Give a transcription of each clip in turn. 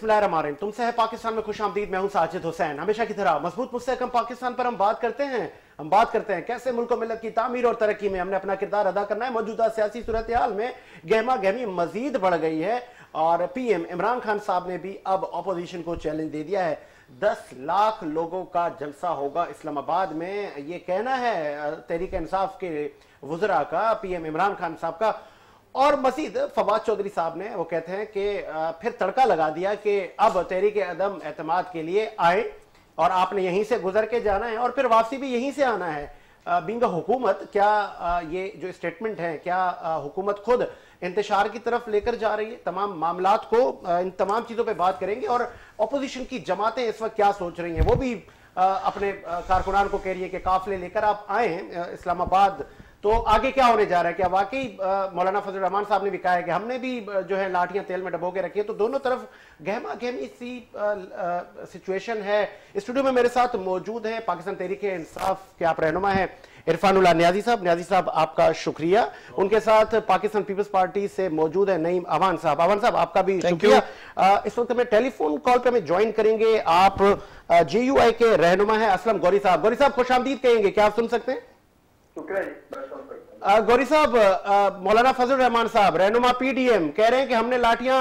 बिस्मिल्लाहिर्रहमानिर्रहीम। तुमसे है पाकिस्तान में खुश आमदीद। मैं हूं साजिद हुसैन। हमेशा की तरह मजबूत मुस्तहकम पाकिस्तान पर हम बात करते हैं कैसे मुल्क और मिल्लत की तामीर और तरक्की में हमने अपना किरदार अदा करना है। मौजूदा सियासी सूरत हाल में गहमा गहमी मजीद बढ़ गई है और पीएम इमरान खान साहब ने भी अब अपोजिशन को चैलेंज दे दिया है। 10 लाख लोगों का जलसा होगा इस्लामाबाद में, ये कहना है तहरीक इंसाफ के वुज़रा का, पीएम इमरान खान साहब का। और मजीद फवाद चौधरी साहब ने वो कहते हैं कि फिर तड़का लगा दिया कि अब तहरीक अदम एतमाद के लिए आए और आपने यहीं से गुजर के जाना है और फिर वापसी भी यहीं से आना है। बीइंग हुकूमत, क्या ये जो स्टेटमेंट है, क्या हुकूमत खुद इंतशार की तरफ लेकर जा रही है तमाम मामलात को? इन तमाम चीजों पे बात करेंगे और अपोजिशन की जमातें इस वक्त क्या सोच रही हैं। वो भी अपने कारकुनान को कह रही है कि काफिले लेकर आप आए इस्लामाबाद, तो आगे क्या होने जा रहा है। क्या वाकई मौलाना फजल रहमान साहब ने भी कहा है कि हमने भी जो है लाठियां तेल में डबो के रखी है। तो दोनों तरफ गहमा गहमी सी सिचुएशन है। स्टूडियो में मेरे साथ मौजूद है पाकिस्तान तहरीक इंसाफ के आप रहनुमा है इरफानुल्लाह नियाजी साहब। नियाजी साहब आपका शुक्रिया। उनके साथ पाकिस्तान पीपल्स पार्टी से मौजूद है नईम अवान साहब। अवान साहब आपका भी शुक्रिया। इस वक्त में टेलीफोन कॉल पे हमें ज्वाइन करेंगे आप JUI के रहनुमा है असलम गौरी साहब। गौरी साहब खुश आमदीद कहेंगे, क्या आप सुन सकते हैं? गौरी साहब, मौलाना फजल रहमान साहब रहनुमा PDM कह रहे हैं कि हमने लाठियां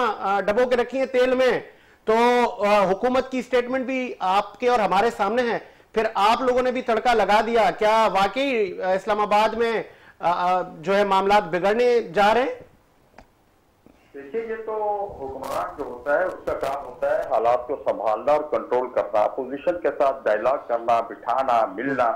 डबो के रखी हैं तेल में, तो हुकूमत की स्टेटमेंट भी आपके और हमारे सामने है, फिर आप लोगों ने भी तड़का लगा दिया। क्या वाकई इस्लामाबाद में जो है मामला बिगड़ने जा रहे हैं? देखिए, ये तो हुक्मरान जो होता है उसका काम होता है हालात को संभालना और कंट्रोल करना, अपोजिशन के साथ डायलॉग करना, बिठाना, मिलना।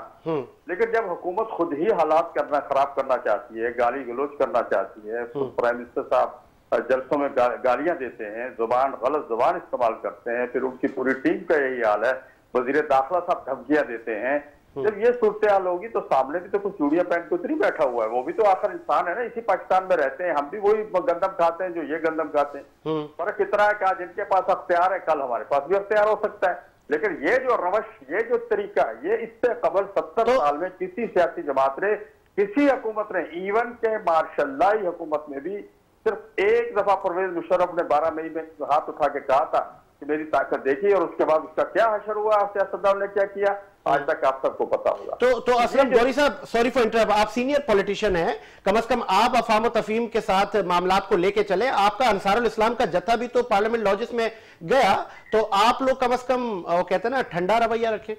लेकिन जब हुकूमत खुद ही हालात खराब करना चाहती है, गाली गलोच करना चाहती है, तो प्राइम मिनिस्टर साहब जलसों में गालियां देते हैं, गलत जुबान इस्तेमाल करते हैं, फिर उनकी पूरी टीम का यही हाल है, वजीर दाखिला साहब धमकियां देते हैं। जब ये सूरत हाल होगी तो सामने भी तो कुछ चूड़ियां पहन के उतरी बैठा हुआ है, वो भी तो आखिर इंसान है ना, इसी पाकिस्तान में रहते हैं, हम भी वही गंदम खाते हैं जो ये गंदम खाते हैं। फर्क इतना है कि आज इनके पास अख्तियार है, कल हमारे पास भी अख्तियार हो सकता है। लेकिन ये जो रवश, ये जो तरीका, ये इससे कबल 70 साल में किसी सियासी जमात ने, किसी हुकूमत ने, इवन के मार्शल्लाई हुकूमत में भी सिर्फ एक दफा परवेज मुशर्रफ ने 12 मई में हाथ उठा के कहा था कि मेरी ताकत देखी, और उसके बाद उसका क्या हशर हुआ, सियासतदान ने क्या किया, आज तक आप सबको पता होगा। तो असलम गौरी साहब, सॉरी फॉर इंटरप्ट, आप सीनियर पॉलिटिशियन हैं, कम से कम आप अफाम और तफहीम के साथ मामलात को लेके चले। आपका अंसारुल इस्लाम का जत्था भी तो पार्लियामेंट लॉजिस में गया, तो आप लोग कम से कम वो कहते हैं ना ठंडा रवैया रखें।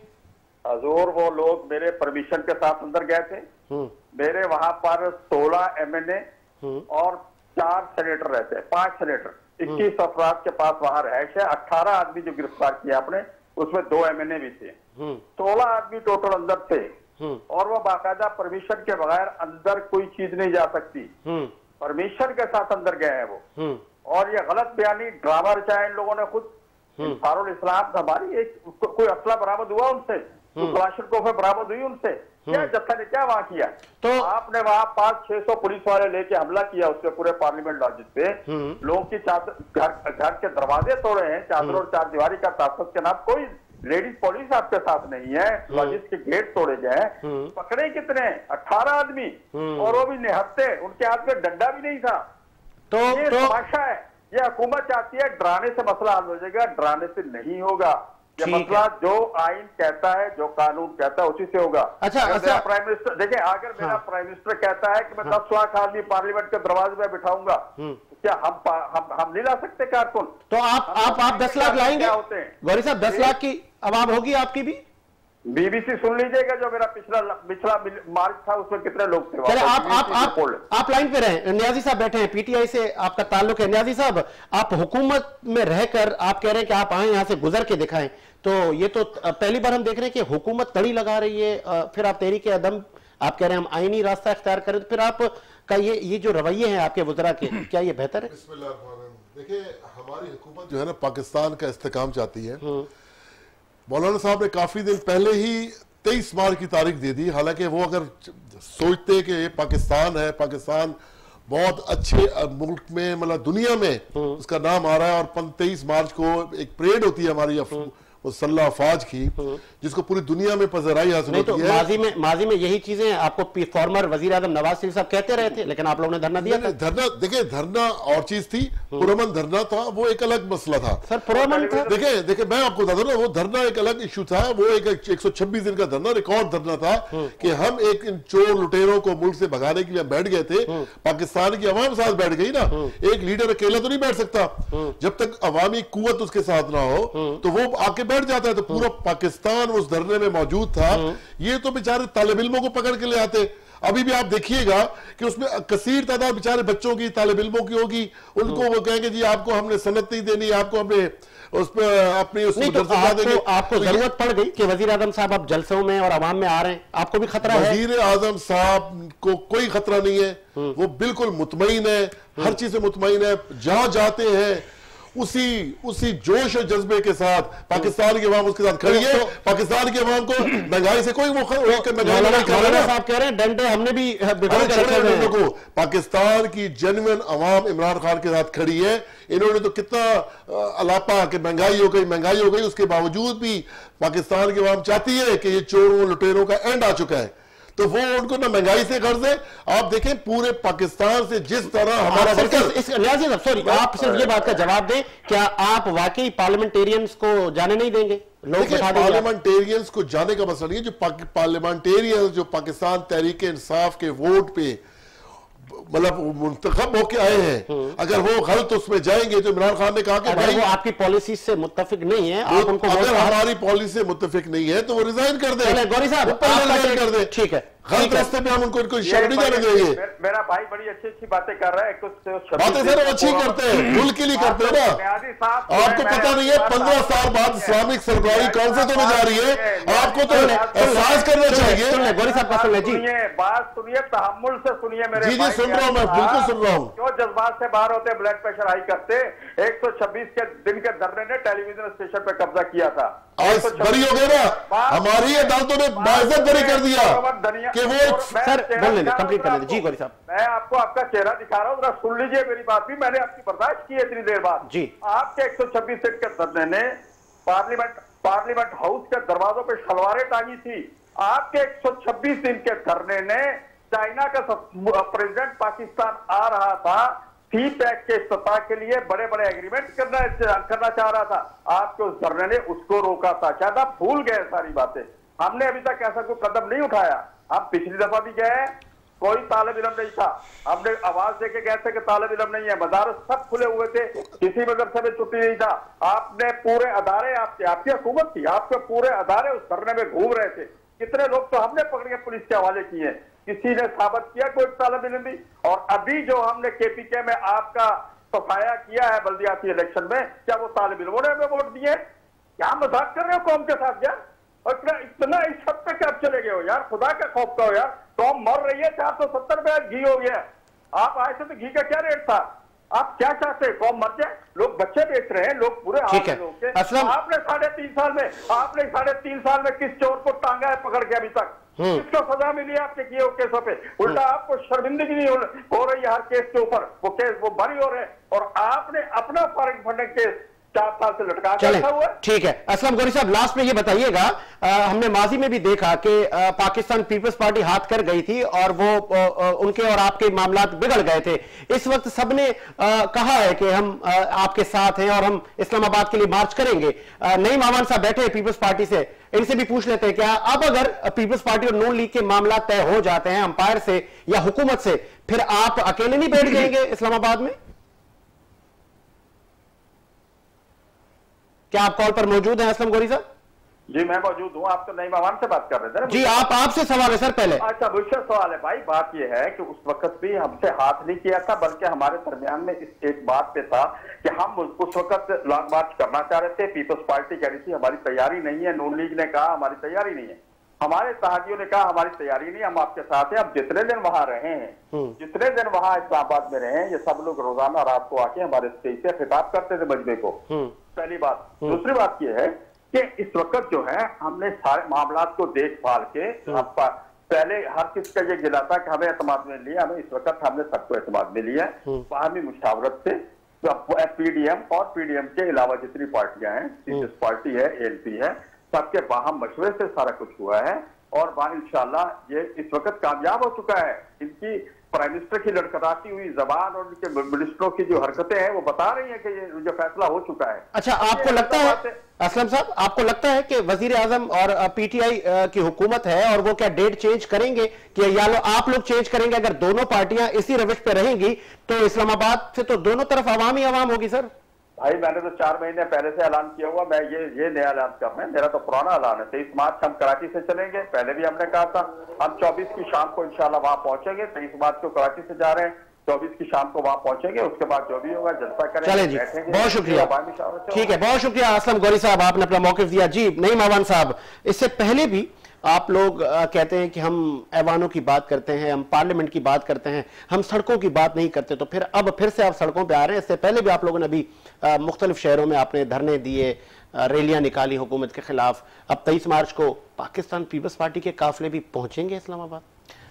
हजूर, वो लोग मेरे परमिशन के साथ अंदर गए थे। मेरे वहां पर 16 MNA और 4 सेनेटर रहते हैं, 5 सेनेटर, 21 अफराद के पास वहां रहायश है। 18 आदमी जो गिरफ्तार किया आपने, उसमें 2 MNA भी थे, 16 आदमी टोटल अंदर थे, और वो बाकायदा परमिशन के बगैर अंदर कोई चीज नहीं जा सकती, परमिशन के साथ अंदर गए हैं वो। और ये गलत बयानी ड्रामा रचाया इन लोगों ने खुद। अंसारुल इस्लाम हमारी एक कोई असला बरामद हुआ उनसे, क्लाशनकोफ बरामद हुई उनसे, क्या जत्था ने क्या वहां किया? तो आपने वहां 500-600 पुलिस वाले लेके हमला किया उसके पूरे पार्लियामेंट लॉजिस पे, लोगों की घर के दरवाजे तोड़े हैं, चादर और चारदीवारी का तहफ्फुज़ के नाम, कोई लेडीज पुलिस आपके साथ नहीं है, लॉजिस के गेट तोड़े गए, पकड़े कितने? 18 आदमी, और वो भी निहत्ते, उनके हाथ में डंडा भी नहीं था। तो ये तमाशा है। ये हुकूमत चाहती है डराने से मसला हल हो जाएगा, डराने से नहीं होगा। ये मसला जो आइन कहता है, जो कानून कहता है, उसी से होगा। अच्छा, प्राइम मिनिस्टर देखिए, अगर मेरा प्राइम मिनिस्टर कहता है कि मैं 10 लाख आदमी पार्लियामेंट के दरवाजे में बिठाऊंगा, क्या हम नहीं ला सकते कारकुन? तो आप 10 लाख लाएंगे गौरी साहब? 10 लाख की आवाम होगी आपकी भी? BBC सुन लीजिएगा, जो मेरा पिछला मार्च था उसमें कितने लोग थे। चले आप लाइन पे रहे। नियाजी साहब बैठे हैं, PTI से आपका ताल्लुक है। नियाजी साहब, आप हुकूमत में रहकर आप कह रहे हैं कि आप आए यहाँ से गुजर के दिखाएं, तो ये तो पहली बार हम देख रहे हैं कि हुकूमत तड़ी लगा रही है, फिर आप तहरीक अदम आप कह रहे हैं हम आईनी रास्ता इख्तियार करें, तो फिर आप का ये जो रवैये हैं आपके वज़रा के, क्या ये बेहतर है? देखिए, हमारी हुकूमत जो है ना पाकिस्तान का इस्तेकाम चाहती है। मौलाना साहब ने काफी दिन पहले ही 23 मार्च की तारीख दे दी। हालांकि वो अगर सोचते कि ये पाकिस्तान है, पाकिस्तान बहुत अच्छे मुल्क में, मतलब दुनिया में उसका नाम आ रहा है, और 23 मार्च को एक परेड होती है हमारी मुसल्लह अफवाज की, जिसको पूरी दुनिया में पजराई हासिल होती है। माजी में यही चीजें आपको फॉर्मर वजीर आजम नवाज शरीफ साहब कहते रहे थे, लेकिन आप लोगों ने धरना दिया था। धरना देखिए, धरना और चीज थी, पुरअमन धरना था, वो एक अलग मसला था सर। पुरअमन था, देखिए मैं आपको बता दूं ना, वो धरना एक अलग इशू था। वो एक 126 दिन का धरना, रिकॉर्ड धरना था कि हम एक इन चोर लुटेरों को मुल्क से भगाने के लिए बैठ गए थे। पाकिस्तान की अवाम साथ बैठ गई ना, एक लीडर अकेला तो नहीं बैठ सकता, जब तक अवामी कुव्वत उसके साथ ना हो तो वो आके बैठ जाता है। तो पूरा पाकिस्तान उस धरने में मौजूद था। ये तो बेचारे तालिब इल्मों को पकड़ के ले आते। अभी भी आप देखिएगा कि उसमें कसीर तादाद बेचारे बच्चों की, तालिब इल्मों की होगी। उनको वो कहेंगे जी आपको हमने सनत नहीं देनी, आपको हमने उस पर अपनी आपको जरूरत पड़ गई कि वजीर आजम साहब आप जलसों में और आवाम में आ रहे हैं, आपको भी खतरा है? वजीर आजम साहब को कोई खतरा नहीं है, वो बिल्कुल मुतमईन है, हर चीज से मुतमईन है। जहां जाते हैं उसी जोश और जज्बे के साथ पाकिस्तान की अवाम उसके साथ खड़ी है। पाकिस्तान की अवाम को महंगाई से कोई साहब कह रहे हैं डंडे हमने भी को। पाकिस्तान की जेन्युइन अवाम इमरान खान के साथ खड़ी है। इन्होंने तो कितना अलापा कि महंगाई हो गई, उसके बावजूद भी पाकिस्तान की अवाम चाहती है कि ये चोरों लुटेरों का एंड आ चुका है। तो वो उनको ना महंगाई से कर्ज है। आप देखें पूरे पाकिस्तान से जिस तरह हमारा सॉरी, आप सिर्फ ये बात का जवाब दें, क्या आप वाकई पार्लियामेंटेरियंस को जाने नहीं देंगे? पार्लियामेंटेरियंस को जाने का मसला नहीं है। जो पार्लियामेंटेरियंस जो पाकिस्तान तहरीक इंसाफ के वोट पे मतलब मुंतखब होके आए हैं, अगर वो गलत उसमें जाएंगे तो इमरान खान ने कहा कि भाई वो आपकी पॉलिसी से मुत्तफिक नहीं है, आप उनको अगर हमारी पॉलिसी से मुत्तफिक नहीं है तो वो रिजाइन कर दे। गौरी साहब रिजाइन कर दे, ठीक है। गलत रास्ते पे हम उनको शर्म नहीं जाने देंगे। मेरा भाई बड़ी अच्छी बातें कर रहा है। बातें सर अच्छी करते हैं, मुल्क के लिए करते हैं ना। आपको पता नहीं है 15 साल बाद इस्लामिक सरकारी कौंसिल में जा रही है, आपको तो एहसास करना चाहिए। गौरी साहब का सुनिए जी, बात सुनिए, तहम्मुल से सुनिए मेरे। जी सुन रहा हूँ मैं, बिल्कुल सुन रहा हूँ। जो जज्बात से बाहर होते, ब्लड प्रेशर हाई करते। 126 के दिन के धरने ने टेलीविजन स्टेशन पे कब्जा किया था। आज बरी हो गए ना, हमारी अदालतों ने बाइज्जत बरी कर दिया कि वो सर कंप्लीट कर लेते। जी गौरी साहब, मैं आपको आपका चेहरा दिखा रहा हूँ, जरा सुन लीजिए मेरी बात भी। मैंने आपकी बर्दाश्त की है इतनी देर बाद। जी, आपके 126 सीट के धरने ने पार्लियामेंट हाउस के दरवाजों पे शलवारें टांगी थी। आपके 126 दिन के धरने ने चाइना का प्रेसिडेंट पाकिस्तान आ रहा था, सी पैक के इफ्तिताह के लिए बड़े बड़े एग्रीमेंट करना चाह रहा था। आपके उस धरने ने उसको रोका था। शायद आप भूल गए सारी बातें। हमने अभी तक ऐसा कोई कदम नहीं उठाया। हम पिछली दफा भी गए, कोई तालिब इल्म नहीं था, हमने आवाज देके गए थे कि तालिब इल्म नहीं है। मदारस सब खुले हुए थे, किसी मदरसे में छुट्टी नहीं था। आपने पूरे अदारे, आपकी हुकूमत थी, आपके पूरे अदारे उस धरने में घूम रहे थे। कितने लोग तो हमने पकड़ के पुलिस के हवाले किए, किसी ने साबित किया कोई तालिब इल्म भी। और अभी जो हमने KPK में आपका सफाया किया है बल्दियाती इलेक्शन में, क्या वो तालिब इल्मों ने हमें वोट दिए? क्या मजाक कर रहे हो कौम के साथ यार? और इतना इस हद तक आप चले गए हो यार, खुदा का खौफ करो यार। कौम मर रही है, 470 रुपए घी हो गया। आप आए थे तो घी का क्या रेट था? आप क्या चाहते हैं? कौम मर जाए? लोग बच्चे बेच रहे हैं, लोग पूरे लोग। आपने 3.5 साल में किस चोर को टांगा है पकड़ के अभी तक? किसको सजा मिली है आपके किए हुए केसों पे? उल्टा आपको शर्मिंदगी नहीं हो रही है हर केस के ऊपर। वो केस वो बरी हो रहे हैं और आपने अपना फॉरेन फंडिंग केस 4 साल से लटका के रखा हुआ है। ठीक है असलम गौरी साहब, लास्ट में ये बताइएगा, हमने माजी में भी देखा कि पाकिस्तान पीपल्स पार्टी हाथ कर गई थी और वो उनके और आपके मामला बिगड़ गए थे। इस वक्त सबने कहा है कि हम आपके साथ हैं और हम इस्लामाबाद के लिए मार्च करेंगे। नईम अमान साहब बैठे हैं पीपल्स पार्टी से, इनसे भी पूछ लेते हैं क्या अब अगर पीपल्स पार्टी और नून लीग के मामला तय हो जाते हैं अंपायर से या हुकूमत से, फिर आप अकेले नहीं बैठ जाएंगे इस्लामाबाद में? क्या आप कॉल पर मौजूद हैं असलम गौरी साहब? जी मैं मौजूद हूँ। आप तो नईम अमान से बात कर रहे थे ना? जी आपसे सवाल है सर पहले। अच्छा मुझसे सवाल है भाई। बात यह है कि उस वक्त भी हमसे हाथ नहीं किया था, बल्कि हमारे दरमियान में इस एक बात पे था कि हम उस वक्त लॉन्ग मार्च करना चाह रहे थे। पीपल्स पार्टी कह रही थी हमारी तैयारी नहीं है, नून लीग ने कहा हमारी तैयारी नहीं है, हमारे इत्तेहादियों ने कहा हमारी तैयारी नहीं, हम आपके साथ हैं। अब जितने दिन वहां रहे हैं, जितने दिन वहां इस्लामाबाद में रहे हैं, ये सब लोग रोजाना रात को आके हमारे स्टेज से खिताब करते थे मजमे को। पहली बात। दूसरी बात यह है कि इस वक्त जो है हमने सारे मामला को देख भाल के, पहले हर किस का ये गिला था कि हमें एतमाद में लिया, हमें इस वक्त हमने सबको एतमाद में लिया, बाहर भी मुशावरत से पीडीएम और पीडीएम के अलावा जितनी पार्टियां हैं, पीपल्स पार्टी है, एएनपी है, सबके बाहम मशवरे से सारा कुछ हुआ है और इंशाल्लाह ये इस वक्त कामयाब हो चुका है। इनकी प्राइम मिनिस्टर की लड़खड़ाती हुई जबान और उनके मिनिस्टरों की जो हरकतें हैं वो बता रही हैं कि ये जो फैसला हो चुका है। अच्छा, आपको लगता है असलम साहब, आपको लगता है कि वजीर आजम और पीटीआई की हुकूमत है और वो क्या डेट चेंज करेंगे कि या आप लोग चेंज करेंगे? अगर दोनों पार्टियां इसी रविश पे रहेंगी तो इस्लामाबाद से तो दोनों तरफ आवाम ही आवाम होगी सर। भाई मैंने तो 4 महीने पहले से ऐलान किया हुआ, मैं ये नया ऐलान कर रहे हैं, मेरा तो पुराना ऐलान है। 23 मार्च हम कराची से चलेंगे, पहले भी हमने कहा था हम 24 की शाम को इंशाल्लाह वहां पहुंचेंगे। 23 मार्च को कराची से जा रहे हैं, 24 की शाम को वहां पहुंचेंगे, उसके बाद जो भी होगा जलसा करेंगे। चले जी, बहुत शुक्रिया। ठीक है, बहुत शुक्रिया असलम गौरी साहब, आपने अपना मौक़िफ़ दिया। जी नईम आवान साहब, इससे पहले भी आप लोग कहते हैं कि हम ऐवानों की बात करते हैं, हम पार्लियामेंट की बात करते हैं, हम सड़कों की बात नहीं करते, तो फिर अब फिर से आप सड़कों पे आ रहे हैं। इससे पहले भी आप लोगों ने अभी मुख्तलिफ शहरों में आपने धरने दिए, रैलियां निकाली हुकूमत के खिलाफ। अब 23 मार्च को पाकिस्तान पीपल्स पार्टी के काफिले भी पहुंचेंगे इस्लामाबाद।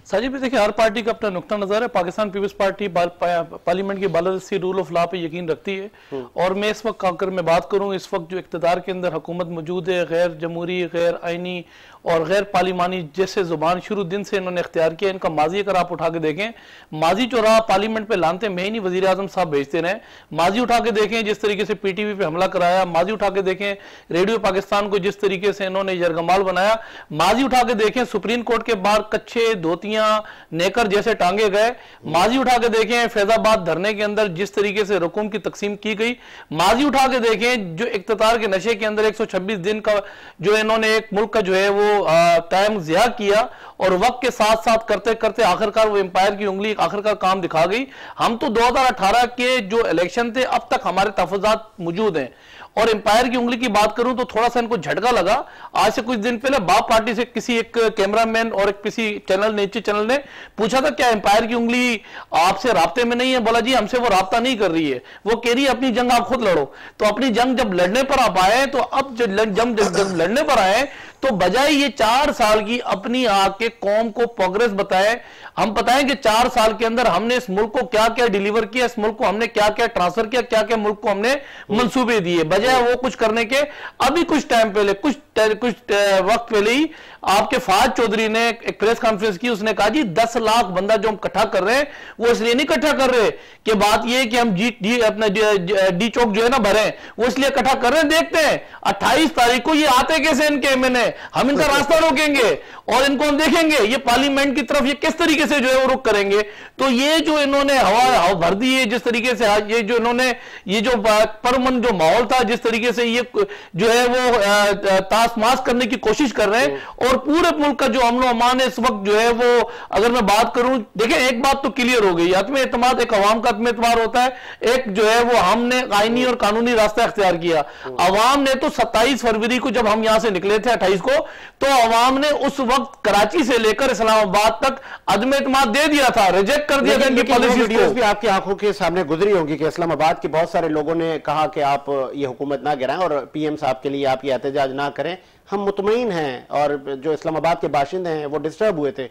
साजिद भी देखिए, हर पार्टी का अपना नुक्ता नजर है। पाकिस्तान पीपल्स पार्टी पार्लियामेंट की बालादस्ती रूल ऑफ लॉ पे यकीन रखती है और मैं इस वक्त अगर मैं बात करूं, इस वक्त जो इक़्तिदार के अंदर हुकूमत मौजूद है, गैर जमहूरी, गैर आइनी और गैर पार्लिमानी जैसे जुबान शुरू दिन से इन्होंने इख्तियार किया। इनका माजी अगर आप उठा के देखें, माजी जो रहा पार्लियामेंट पे लानते मैं ही नहीं वजीर आजम साहब भेजते रहे। माजी उठा के देखें जिस तरीके से पीटीवी पे हमला कराया, माजी उठा के देखें रेडियो पाकिस्तान को जिस तरीके से इन्होंने यरगमाल बनाया, माजी उठा के देखें सुप्रीम कोर्ट के बाहर कच्छे धोतियां नेकर जैसे टांगे गए, माजी उठा के देखें फैजाबाद धरने के अंदर जिस तरीके से रकूम की तकसीम की गई, माजी उठा के देखें जो इख्तियार के नशे के अंदर 126 दिन का जो इन्होंने एक मुल्क का जो है वो टाइम ज़िया किया और वक्त के साथ साथ करते करते आखिरकार वो एम्पायर की उंगली आखिरकार काम दिखा गई। हम तो 2018 के जो इलेक्शन थे अब तक हमारे तहफ़्फ़ुज़ात मौजूद हैं और एम्पायर की उंगली की बात करूं तो थोड़ा सा इनको झटका लगा। आज से कुछ दिन पहले बाप पार्टी से किसी एक कैमरामैन और एक किसी चैनल नीचे चैनल ने पूछा था क्या एम्पायर की उंगली आपसे राब्ते में नहीं है? बोला जी हमसे वो राब्ता नहीं कर रही है, वो कह रही है अपनी जंग आप खुद लड़ो। तो अपनी जंग जब लड़ने पर आप आए तो अब जब लड़ने पर आए तो बजाय ये 4 साल की अपनी आके कौम को प्रोग्रेस बताए, हम बताएं कि 4 साल के अंदर हमने इस मुल्क को क्या क्या डिलीवर किया, इस मुल्क को हमने क्या क्या ट्रांसफर किया, क्या क्या मुल्क को हमने मंसूबे दिए, बजाय वो कुछ करने के अभी कुछ टाइम पहले कुछ वक्त पहले ही आपके फवाद चौधरी ने एक प्रेस कॉन्फ्रेंस की, उसने कहा जी 10 लाख बंदा जो हम इकट्ठा कर रहे हैं वो इसलिए नहीं इकट्ठा कर रहे कि बात ये कि हम अपना डी चौक जो है ना भरे, वो इसलिए इकट्ठा कर रहे हैं। देखते हैं 28 तारीख को ये आते कैसे इनके एमएनए, हम इनका रास्ता रोकेंगे और इनको हम देखेंगे ये पार्लियामेंट की तरफ ये किस तरीके से जो है वो रुख करेंगे। तो ये जो इन्होंने हवा भर दी है, जिस तरीके से ये जो इन्होंने ये जो परमन जो माहौल था, जिस तरीके से ये जो है वो तासमास करने की कोशिश कर रहे हैं और पूरे मुल्क का जो अमन अमान है इस वक्त जो है वो, अगर मैं बात करूं, देखें एक बात तो क्लियर हो गई, आत्म एतमाद एक अवाम का आत्म एतमाद होता है, एक जो है वो हमने आईनी और कानूनी रास्ता इख्तियार किया। अवाम ने तो 27 फरवरी को जब हम यहां से निकले थे 28 को, तो अवाम ने उस वक्त कराची से लेकर इस्लामाबाद तक अदम एतमाद दे दिया था, रिजेक्ट कर दिया था इनकी पॉलिसीज को। भी आपकी आंखों के सामने गुजरी होंगी कि इस्लामाबाद के बहुत सारे लोगों ने कहा कि आप ये हुकूमत ना गिराएं और पीएम साहब के लिए आप ये एहतजाज ना करें, हम मुतमईन हैं, और जो इस्लामाबाद के बाशिंदे हैं वो डिस्टर्ब हुए थे।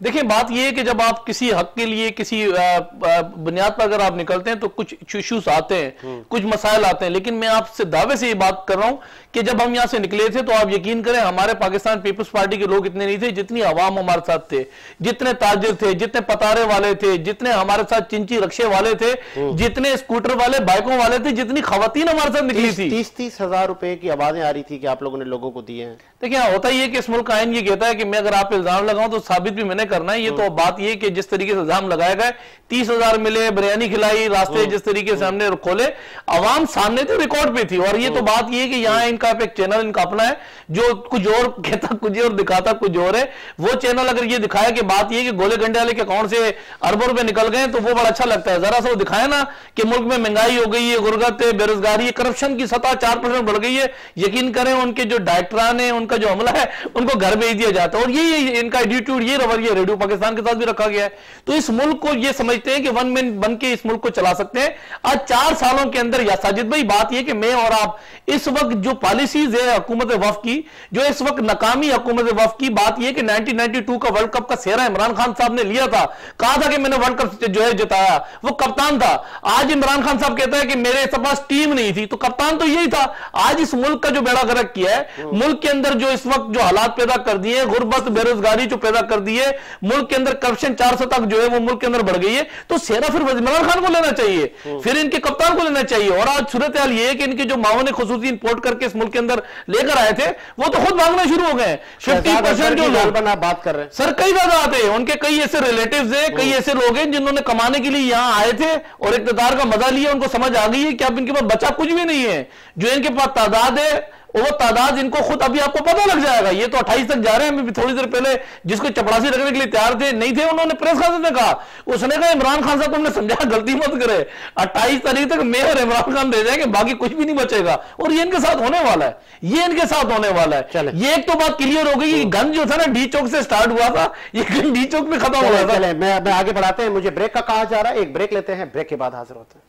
देखिए बात यह है कि जब आप किसी हक के लिए किसी बुनियाद पर अगर आप निकलते हैं तो कुछ इश्यूज आते हैं, कुछ मसाइल आते हैं, लेकिन मैं आपसे दावे से ये बात कर रहा हूं कि जब हम यहां से निकले थे तो आप यकीन करें हमारे पाकिस्तान पीपल्स पार्टी के लोग इतने नहीं थे जितनी आवाम हमारे साथ थे, जितने ताजिर थे, जितने पतारे वाले थे, जितने हमारे साथ चिंची रक्शे वाले थे, जितने स्कूटर वाले बाइकों वाले थे, जितनी खवातीन हमारे साथ निकली थी। 30-30 हजार रुपए की आवाजें आ रही थी कि आप लोगों ने लोगों को दिए हैं। देखिए होता ही है कि इस मुल्क का आईन ये कहता है कि मैं अगर आप इल्जाम लगाऊं तो साबित भी मैंने करना है। ये तो बात ये कि जिस तरीके से इल्जाम लगाया गया, 30,000 मिले, बिरयानी खिलाई, रास्ते जिस तरीके से हमने खोले, अवाम सामने थे, रिकॉर्ड पे थी। और ये तो बात ये है कि यहाँ इनका एक चैनल इनका अपना है जो कुछ और कहता कुछ और दिखाता कुछ और है। वो चैनल अगर ये दिखाया कि बात ये कि गोले गंडे वाले के अकाउंट से अरबों रुपए निकल गए तो वो बड़ा अच्छा लगता है। जरा सा वो दिखाया ना कि मुल्क में महंगाई हो गई है, गुर्बत है, बेरोजगारी, करप्शन की सतह 4% बढ़ गई है, यकीन करें उनके जो डायरेक्टरान है, उनका जो अमला है, उनको घर भेज दिया जाता है। और ये इनका एटीट्यूड, ये रवैया रेडियो पाकिस्तान के साथ भी रखा गया है। तो इस मुल्क को ये समझते हैं कि वन मैन बन के इस मुल्क को चला सकते हैं। आज 4 सालों के अंदर, या साजिद भाई बात यह कि मैं और आप इस वक्त जो पॉलिसीज है हुकूमत वफ़ की, जो इस वक्त नाकामी हुकूमत वफ़ की, बात यह कि 1992 का वर्ल्ड कप का सेहरा इमरान खान साहब ने लिया था, कहा था कि मैंने वर्ल्ड कप जो है जिताया, वो कप्तान था। आज इमरान खान साहब कहता है कि मेरे पास टीम नहीं थी, तो कप्तान तो यही था। आज इस मुल्क का जो बेड़ा गर्क किया है, मुल्क के अंदर जो इस वक्त जो हालात पैदा कर दिए, गुर्बत बेरोजगारी जो पैदा कर दी है, मुल्क के अंदर करप्शन 400 तक जो है वो मुल्क के अंदर बढ़ गई है, तो सेहरा फिर इमरान खान को लेना चाहिए, फिर इनके कप्तान को लेना चाहिए। और आज सूरत हाल ये है कि इनके जो माओने खुसूसी इंपोर्ट करके इस मुल्क के अंदर लेकर आए थे, वो तो खुद भागना शुरू हो गए। 50% जो लोग बात कर रहे हैं सर, कई ज्यादा आते हैं, उनके कई ऐसे रिलेटिव्स हैं, कई ऐसे लोग हैं जिन्होंने कमाने के लिए यहां आए थे और इक़्तिदार का मजा लिया। उनको समझ आ गई है कि अब इनके पास बचा कुछ भी नहीं है। जो इनके पास तादाद है, वो तादाद इनको खुद अभी आपको पता लग जाएगा। ये तो 28 तक जा रहे हैं। थोड़ी देर पहले जिसको चपरासी रखने के लिए तैयार थे नहीं थे, उन्होंने प्रेस कांफ्रेंस में कहा, उसने कहा इमरान खान साहब तुमने समझा, गलती मत करे, 28 तारीख तक मैं और इमरान खान रह जाएंगे, बाकी कुछ भी नहीं बचेगा। और ये इनके साथ होने वाला है, ये इनके साथ होने वाला है। ये एक तो बात क्लियर हो गई कि गन जो था ना डी चौक से स्टार्ट हुआ था, ये गन डी चौक में खत्म हो रहा था। मैं आगे बढ़ाते हैं, मुझे ब्रेक का कहा जा रहा है, एक ब्रेक लेते हैं, ब्रेक के बाद हाजिर होते हैं।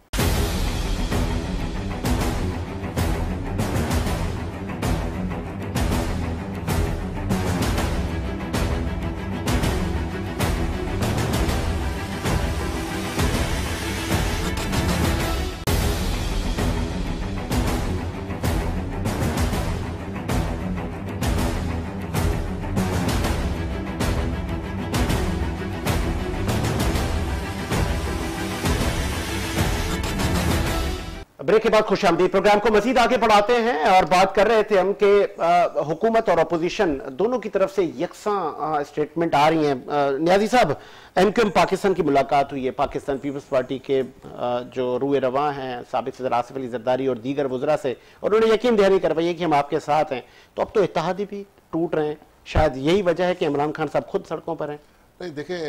ब्रेक के बाद खुशामदीद। प्रोग्राम को मजीद आगे बढ़ाते हैं और बात कर रहे थे हम कि हुकूमत और अपोजिशन दोनों की तरफ से यकसां स्टेटमेंट आ रही हैं। नियाजी साहब, एमक्यूएम पाकिस्तान की मुलाकात हुई है, पाकिस्तान पीपल्स पार्टी के जो रूए रवां हैं साबिक सदर आसिफ अली जरदारी और दीगर वज़रा से, और उन्होंने यकीन दहानी करवाई है कि हम आपके साथ हैं। तो अब तो इत्तेहादी भी टूट रहे हैं, शायद यही वजह है कि इमरान खान साहब खुद सड़कों पर हैं। नहीं, देखें,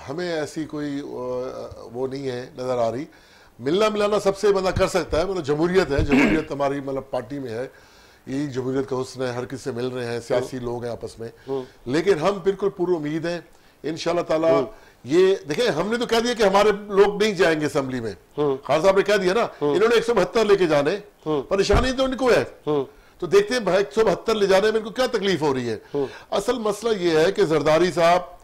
हमें ऐसी कोई वो नहीं है नजर आ रही। मिलना मिलाना सबसे बंदा कर सकता है, मतलब जमहूरियत है, जमहूरियत हमारी मतलब पार्टी में है, यही जमहूरियत का हुस्न है, हर किसी से मिल रहे हैं, सियासी लोग हैं आपस में। लेकिन हम बिल्कुल पूरी उम्मीद है इंशाल्लाह ताला। ये देखें, हमने तो कह दिया कि हमारे लोग नहीं जाएंगे असेंबली में, खान साहब ने कह दिया ना, इन्होंने 172 लेके जाने, परेशानी तो उनको है। तो देखते हैं 172 ले जाने में इनको क्या तकलीफ हो रही है। असल मसला ये है कि जरदारी साहब,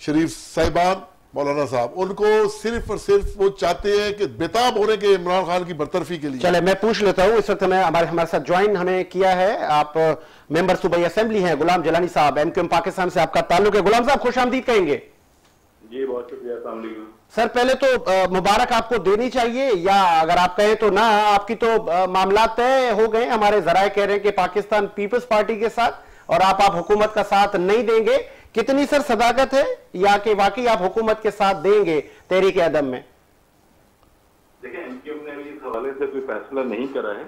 शरीफ साहिबान, मौलाना साहब, उनको सिर्फ और सिर्फ वो चाहते हैं कि बेताब होने के इमरान खान की बरतरफी के लिए। चले मैं पूछ लेता हूँ, इस वक्त हमारे साथ ज्वाइन हमें किया है, आप मेंबर सूबाई असेंबली हैं, गुलाम जलानी साहब, एमक्यूएम पाकिस्तान से आपका ताल्लुक है। गुलाम साहब, खुशामदीद कहेंगे। जी बहुत शुक्रिया। अस्सलाम वालेकुम सर, पहले तो मुबारक आपको देनी चाहिए, या अगर आप कहें तो ना, आपकी तो मामला तय हो गए। हमारे जराए कह रहे हैं कि पाकिस्तान पीपल्स पार्टी के साथ, और आप हुकूमत का साथ नहीं देंगे। कितनी सर सदाकत है, या कि वाकई आप हुकूमत के साथ देंगे तहरीक अदम में? देखिए, एमक्यूएम ने इस हवाले से कोई फैसला नहीं करा है,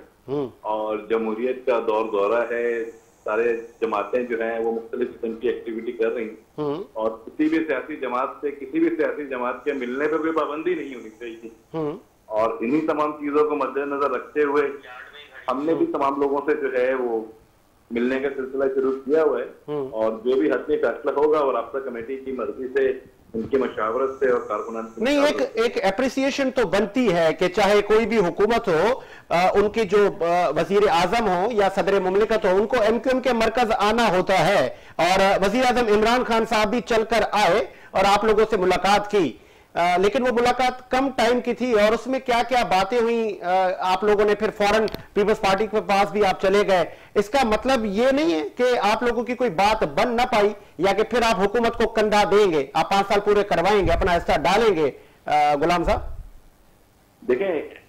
और जमहूरियत का दौरा है, सारे जमातें जो हैं वो मुख्तलिफ किस्म की एक्टिविटी कर रही हैं, और किसी भी सियासी जमात से किसी भी सियासी जमात के मिलने पर कोई पाबंदी नहीं होनी चाहिए। और इन्हीं तमाम चीजों को मद्देनजर रखते हुए हमने भी तमाम लोगों से जो है वो मिलने का सिलसिला शुरू किया हुआ है, और जो भी हतमी फैसला होगा और राब्ता कमेटी की मर्जी से, उनकी मशावरत से और कारकुनान से नहीं, एक एप्रिसिएशन तो बनती है कि चाहे कोई भी हुकूमत हो, उनकी जो वजीर आजम हो या सदर मुमलिकत हो, उनको एमक्यूएम के मरकज आना होता है। और वजीर आजम इमरान खान साहब भी चलकर आए और आप लोगों से मुलाकात की, लेकिन वो मुलाकात कम टाइम की थी, और उसमें क्या क्या बातें हुई, आप लोगों ने फिर फौरन पीपल्स पार्टी के पास भी आप चले गए। इसका मतलब ये नहीं है कि आप लोगों की कोई बात बन ना पाई, या कि फिर आप हुकूमत को कंधा देंगे, आप 5 साल पूरे करवाएंगे, अपना हिस्सा डालेंगे। गुलाम साहब, देखें,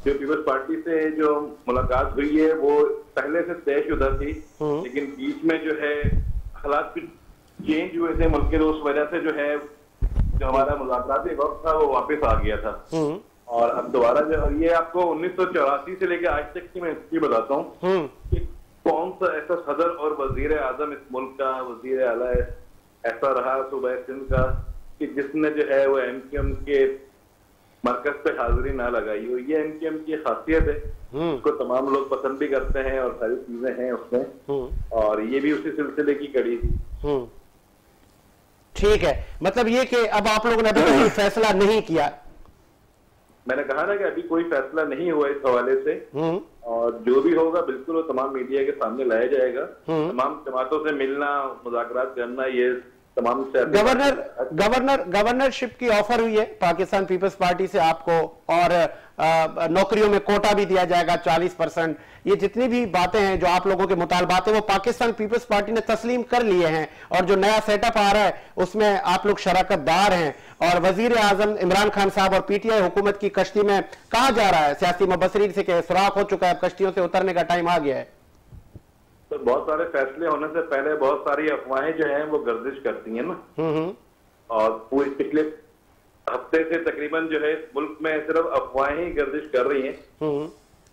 जो पीपल्स पार्टी से जो मुलाकात हुई है वो पहले से तयशुदा थी, लेकिन बीच में जो है हालात चेंज हुए थे मुल्क के, उस वजह से जो है जो हमारा मुलाकाती वक्त था वो वापस आ गया था। और अब दोबारा जो ये आपको 1984 से लेकर आज तक की मैं हिस्ट्री बताता हूँ कि कौन सा ऐसा सदर और वजीर आजम इस मुल्क का, वजीर आला ऐसा रहा सूबे सिंध का कि जिसने जो है वो एमक्यूएम के मरकज पे हाजिरी ना लगाई हो। ये एमक्यूएम की खासियत है, उसको तमाम लोग पसंद भी करते हैं और सारी चीजें हैं उसमें, और ये भी उसी सिलसिले की कड़ी थी। ठीक है, मतलब ये कि अब आप लोगों ने अभी कोई फैसला नहीं किया? मैंने कहा ना कि अभी कोई फैसला नहीं हुआ इस हवाले से, और जो भी होगा बिल्कुल वो तमाम मीडिया के सामने लाया जाएगा। तमाम जमातों से मिलना, मुज़ाकरात करना, ये तमाम गवर्नरशिप की ऑफर हुई है पाकिस्तान पीपल्स पार्टी से आपको, और नौकरियों में कोटा भी दिया जाएगा 40%। ये जितनी भी बातें हैं जो आप लोगों के मुतालबात हैं वो पाकिस्तान पीपल्स पार्टी ने तस्लीम कर लिए हैं, और जो नया सेटअप आ रहा है उसमें आप लोग शराकतदार हैं। और वजीर आजम इमरान खान साहब और पीटीआई हुकूमत की कश्ती में कहा जा रहा है सियासी मुबस्सिरीन से कि सुराख हो चुका है, कश्तियों से उतरने का टाइम आ गया है। तो बहुत सारे फैसले होने से पहले बहुत सारी अफवाहें जो हैं वो गर्दिश करती हैं ना, और पूरे पिछले हफ्ते से तकरीबन जो है इस मुल्क में सिर्फ अफवाहें ही गर्दिश कर रही हैं।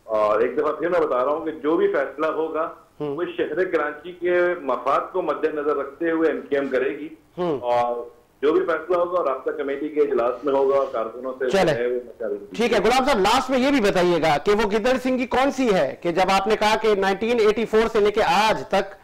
और एक दफा फिर मैं बता रहा हूँ कि जो भी फैसला होगा वो शहर कराची के मफाद को मद्देनजर रखते हुए एमकेएम करेगी, और जो भी फैसला होगा राब्ता कमेटी के इजलास में होगा और कारकुनों से। ठीक है गुलाम साहब, लास्ट में ये भी बताइएगा कि वो गिदड़ सिंह की कौन सी है कि जब आपने कहा कि 1984 से लेके आज तक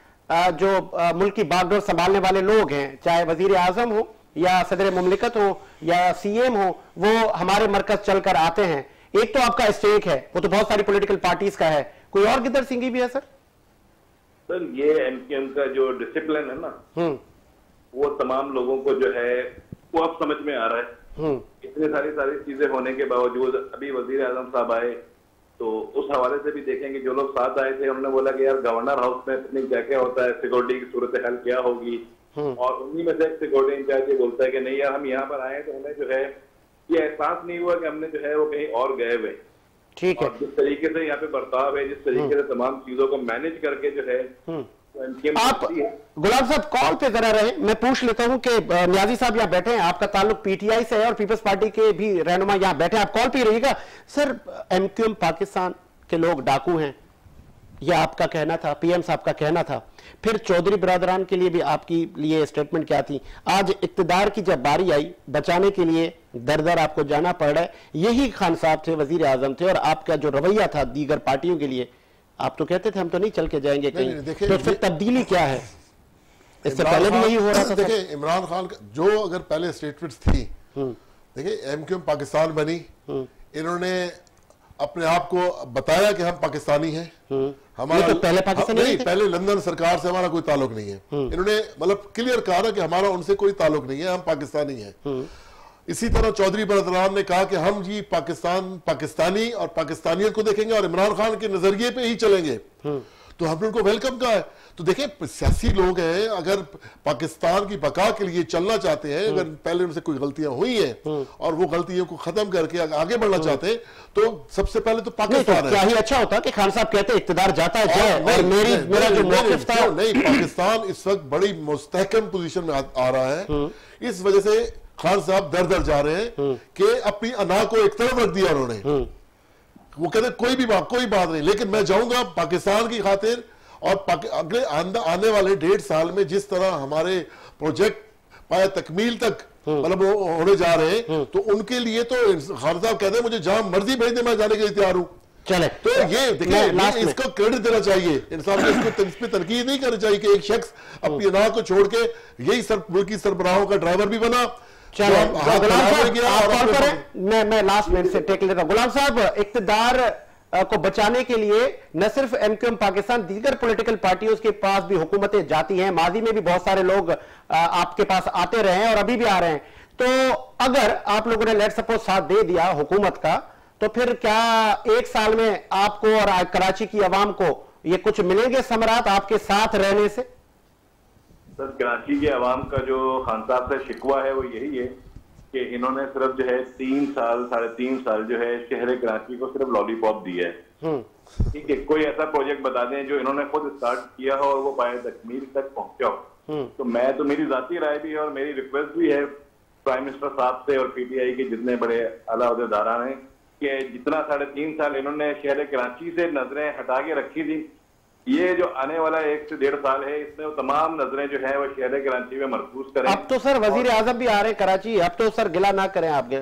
जो मुल्क की बागडोर संभालने वाले लोग हैं, चाहे वजीर आजम हो या सदर मुमलिकत हो या सीएम हो, वो हमारे मरकज चलकर आते हैं। एक तो आपका स्टेक है, वो तो बहुत सारी पॉलिटिकल पार्टीज का है, कोई और गिदड़ सिंह भी है सर? सर ये एमकेएम का जो डिसिप्लिन है ना, वो तमाम लोगों को जो है वो अब समझ में आ रहा है। इतनी सारी चीजें होने के बावजूद अभी वजीर आजम साहब आए, तो उस हवाले से भी देखेंगे जो लोग साथ आए थे उन्होंने बोला कि यार गवर्नर हाउस में इतनी क्या क्या होता है, सिक्योरिटी की सूरत हाल क्या होगी, और उन्हीं में से एक सिक्योरिटी इंचार्ज ये बोलता है कि नहीं यार हम यहाँ पर आए तो हमें जो है ये एहसास नहीं हुआ कि हमने जो है वो कहीं और गए हुए। ठीक है, जिस तरीके से यहाँ पे बर्ताव है, जिस तरीके से तमाम चीजों को मैनेज करके जो है आप गुलाम साहब कॉल पे जरा रहे, मैं पूछ लेता हूं कि नियाजी साहब यहाँ बैठे हैं, आपका ताल्लुक पीटीआई से है और पीपल्स पार्टी के भी रहनुमा यहाँ बैठे हैं, आप कॉल पे रहिएगा। सर एमक्यूएम पाकिस्तान के लोग डाकू हैं, यह आपका कहना था, पीएम साहब का कहना था, फिर चौधरी बिरादरान के लिए भी आपकी लिए स्टेटमेंट क्या थी? आज इक्तदार की जब बारी आई, बचाने के लिए दर दर आपको जाना पड़ रहा है। यही खान साहब थे, वजीर आजम थे, और आपका जो रवैया था दीगर पार्टियों के लिए, आप तो कहते थे हम तो नहीं चल के जाएंगे कहीं, तो फिर तब्दीली क्या है? इससे पहले भी यही हो रहा था। देखिए इमरान खान जो अगर पहले स्टेटमेंट्स थी, देखिए एमक्यूएम पाकिस्तान बनी, इन्होंने अपने आप को बताया कि हम पाकिस्तानी हैं, हमारा तो पहले पाकिस्तानी नहीं, पहले लंदन सरकार से हमारा कोई ताल्लुक नहीं है। इन्होंने मतलब क्लियर कहा ना कि हमारा उनसे कोई ताल्लुक नहीं है, हम पाकिस्तानी हैं। इसी तरह चौधरी बिरादरान ने कहा कि हम जी पाकिस्तानी और पाकिस्तानियत को देखेंगे और इमरान खान के नजरिए पे ही चलेंगे, तो हमने उनको वेलकम कहा है। तो देखिए सियासी लोग हैं, अगर पाकिस्तान की बका के लिए चलना चाहते हैं, अगर पहले उनसे कोई गलतियां हुई हैं और वो गलतियों को खत्म करके आगे बढ़ना चाहते हैं, तो सबसे पहले तो पाकिस्तान है। क्या ही अच्छा होता कि खान साहब कहते इक़्तिदार जाता है जाए, और मेरा जो मौक़िफ़ था नहीं, पाकिस्तान इस वक्त बड़ी मुस्तहकम पोजीशन में आ रहा है। इस वजह से खान साहब दर दर जा रहे हैं कि अपनी अना को एक तरफ रख दिया उन्होंने। वो कहते कोई बात नहीं, लेकिन मैं जाऊंगा पाकिस्तान की खातिर, और अगले आने वाले 1.5 साल में जिस तरह हमारे प्रोजेक्ट पाया तकमील तक मतलब होने जा रहे हैं, तो उनके लिए तो खान साहब कहते हैं मुझे जहां मर्जी भेज दे मैं जाने के लिए तैयार हूं। चले तो ये देखिए इसको क्रेडिट देना चाहिए, इंसान को इसको इस पे तनकीद नहीं करनी चाहिए कि एक शख्स अपनी अना को छोड़ के यही मुल्क की सरबराहों का ड्राइवर भी बना। मैं लास्ट मिनट से टेक लेता हूं। गुलाम साहब, इक़्तिदार को बचाने के लिए न सिर्फ एमक्यूएम पाकिस्तान, दीगर पॉलिटिकल पार्टियों के पास भी हुकूमतें जाती हैं, माजी में भी बहुत सारे लोग आपके पास आते रहे हैं और अभी भी आ रहे हैं। तो अगर आप लोगों ने लेट सपोज साथ दे दिया हुकूमत का, तो फिर क्या 1 साल में आपको और कराची की आवाम को ये कुछ मिलेंगे समरात आपके साथ रहने से? सर कराची के अवाम का जो खान साहब से शिकवा है वो यही है कि इन्होंने सिर्फ जो है 3 साल 3.5 साल जो है शहर कराची को सिर्फ लॉलीपॉप दिया है। ठीक है, कोई ऐसा प्रोजेक्ट बता दें जो इन्होंने खुद स्टार्ट किया हो और वो पाए तकमील तक पहुंचा हो। तो मेरी जाती राय भी है और मेरी रिक्वेस्ट भी है प्राइम मिनिस्टर साहब से और पीटीआई के जितने बड़े आला अहदेदारान हैं कि जितना 3.5 साल इन्होंने शहर कराची से नजरें हटा के रखी थी, ये जो आने वाला 1 से 1.5 साल है इसमें वो तमाम नजरें जो है वो शहर कराची में मरकूज करें। अब तो सर वजीर आजम भी आ रहे हैं कराची, अब तो सर गिला ना करें आपके।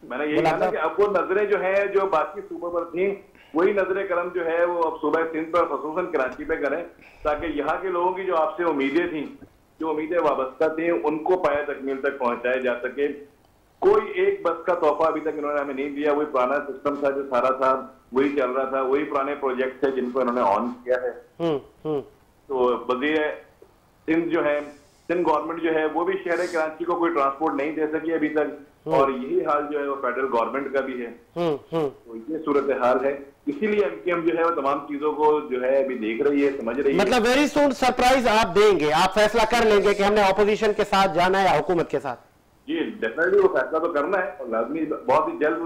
मैंने यही कहा कि अब वो नजरें जो है जो बाकी सूबों पर थी वही नजरें करम जो है वो अब सूबा सिंध पर खसूसन कराची पे करें, ताकि यहाँ के लोगों की जो आपसे उम्मीदें थी जो उम्मीदें वाबस्ता थी उनको पाया तकमील तक पहुंचाया जा सके। कोई एक बस का तोहफा अभी तक इन्होंने हमें नहीं दिया। वही पुराना सिस्टम था जो सारा था, वही चल रहा था, वही पुराने प्रोजेक्ट थे जिनको इन्होंने ऑन किया है। तो वजीर सिंध जो है, सिंध गवर्नमेंट जो है वो भी शहर कराची को कोई ट्रांसपोर्ट नहीं दे सकी अभी तक, और यही हाल जो है वो फेडरल गवर्नमेंट का भी है। तो ये सूरत हाल है, इसीलिए एमकेएम जो है वो तमाम चीजों को जो है अभी देख रही है, समझ रही है। मतलब वेरी सून सरप्राइज आप देंगे, आप फैसला कर लेंगे कि हमने ऑपोजिशन के साथ जाना है या हुकूमत के साथ? जी डेफिनेटली वो फैसला तो करना है और लाजमी बहुत ही जल्द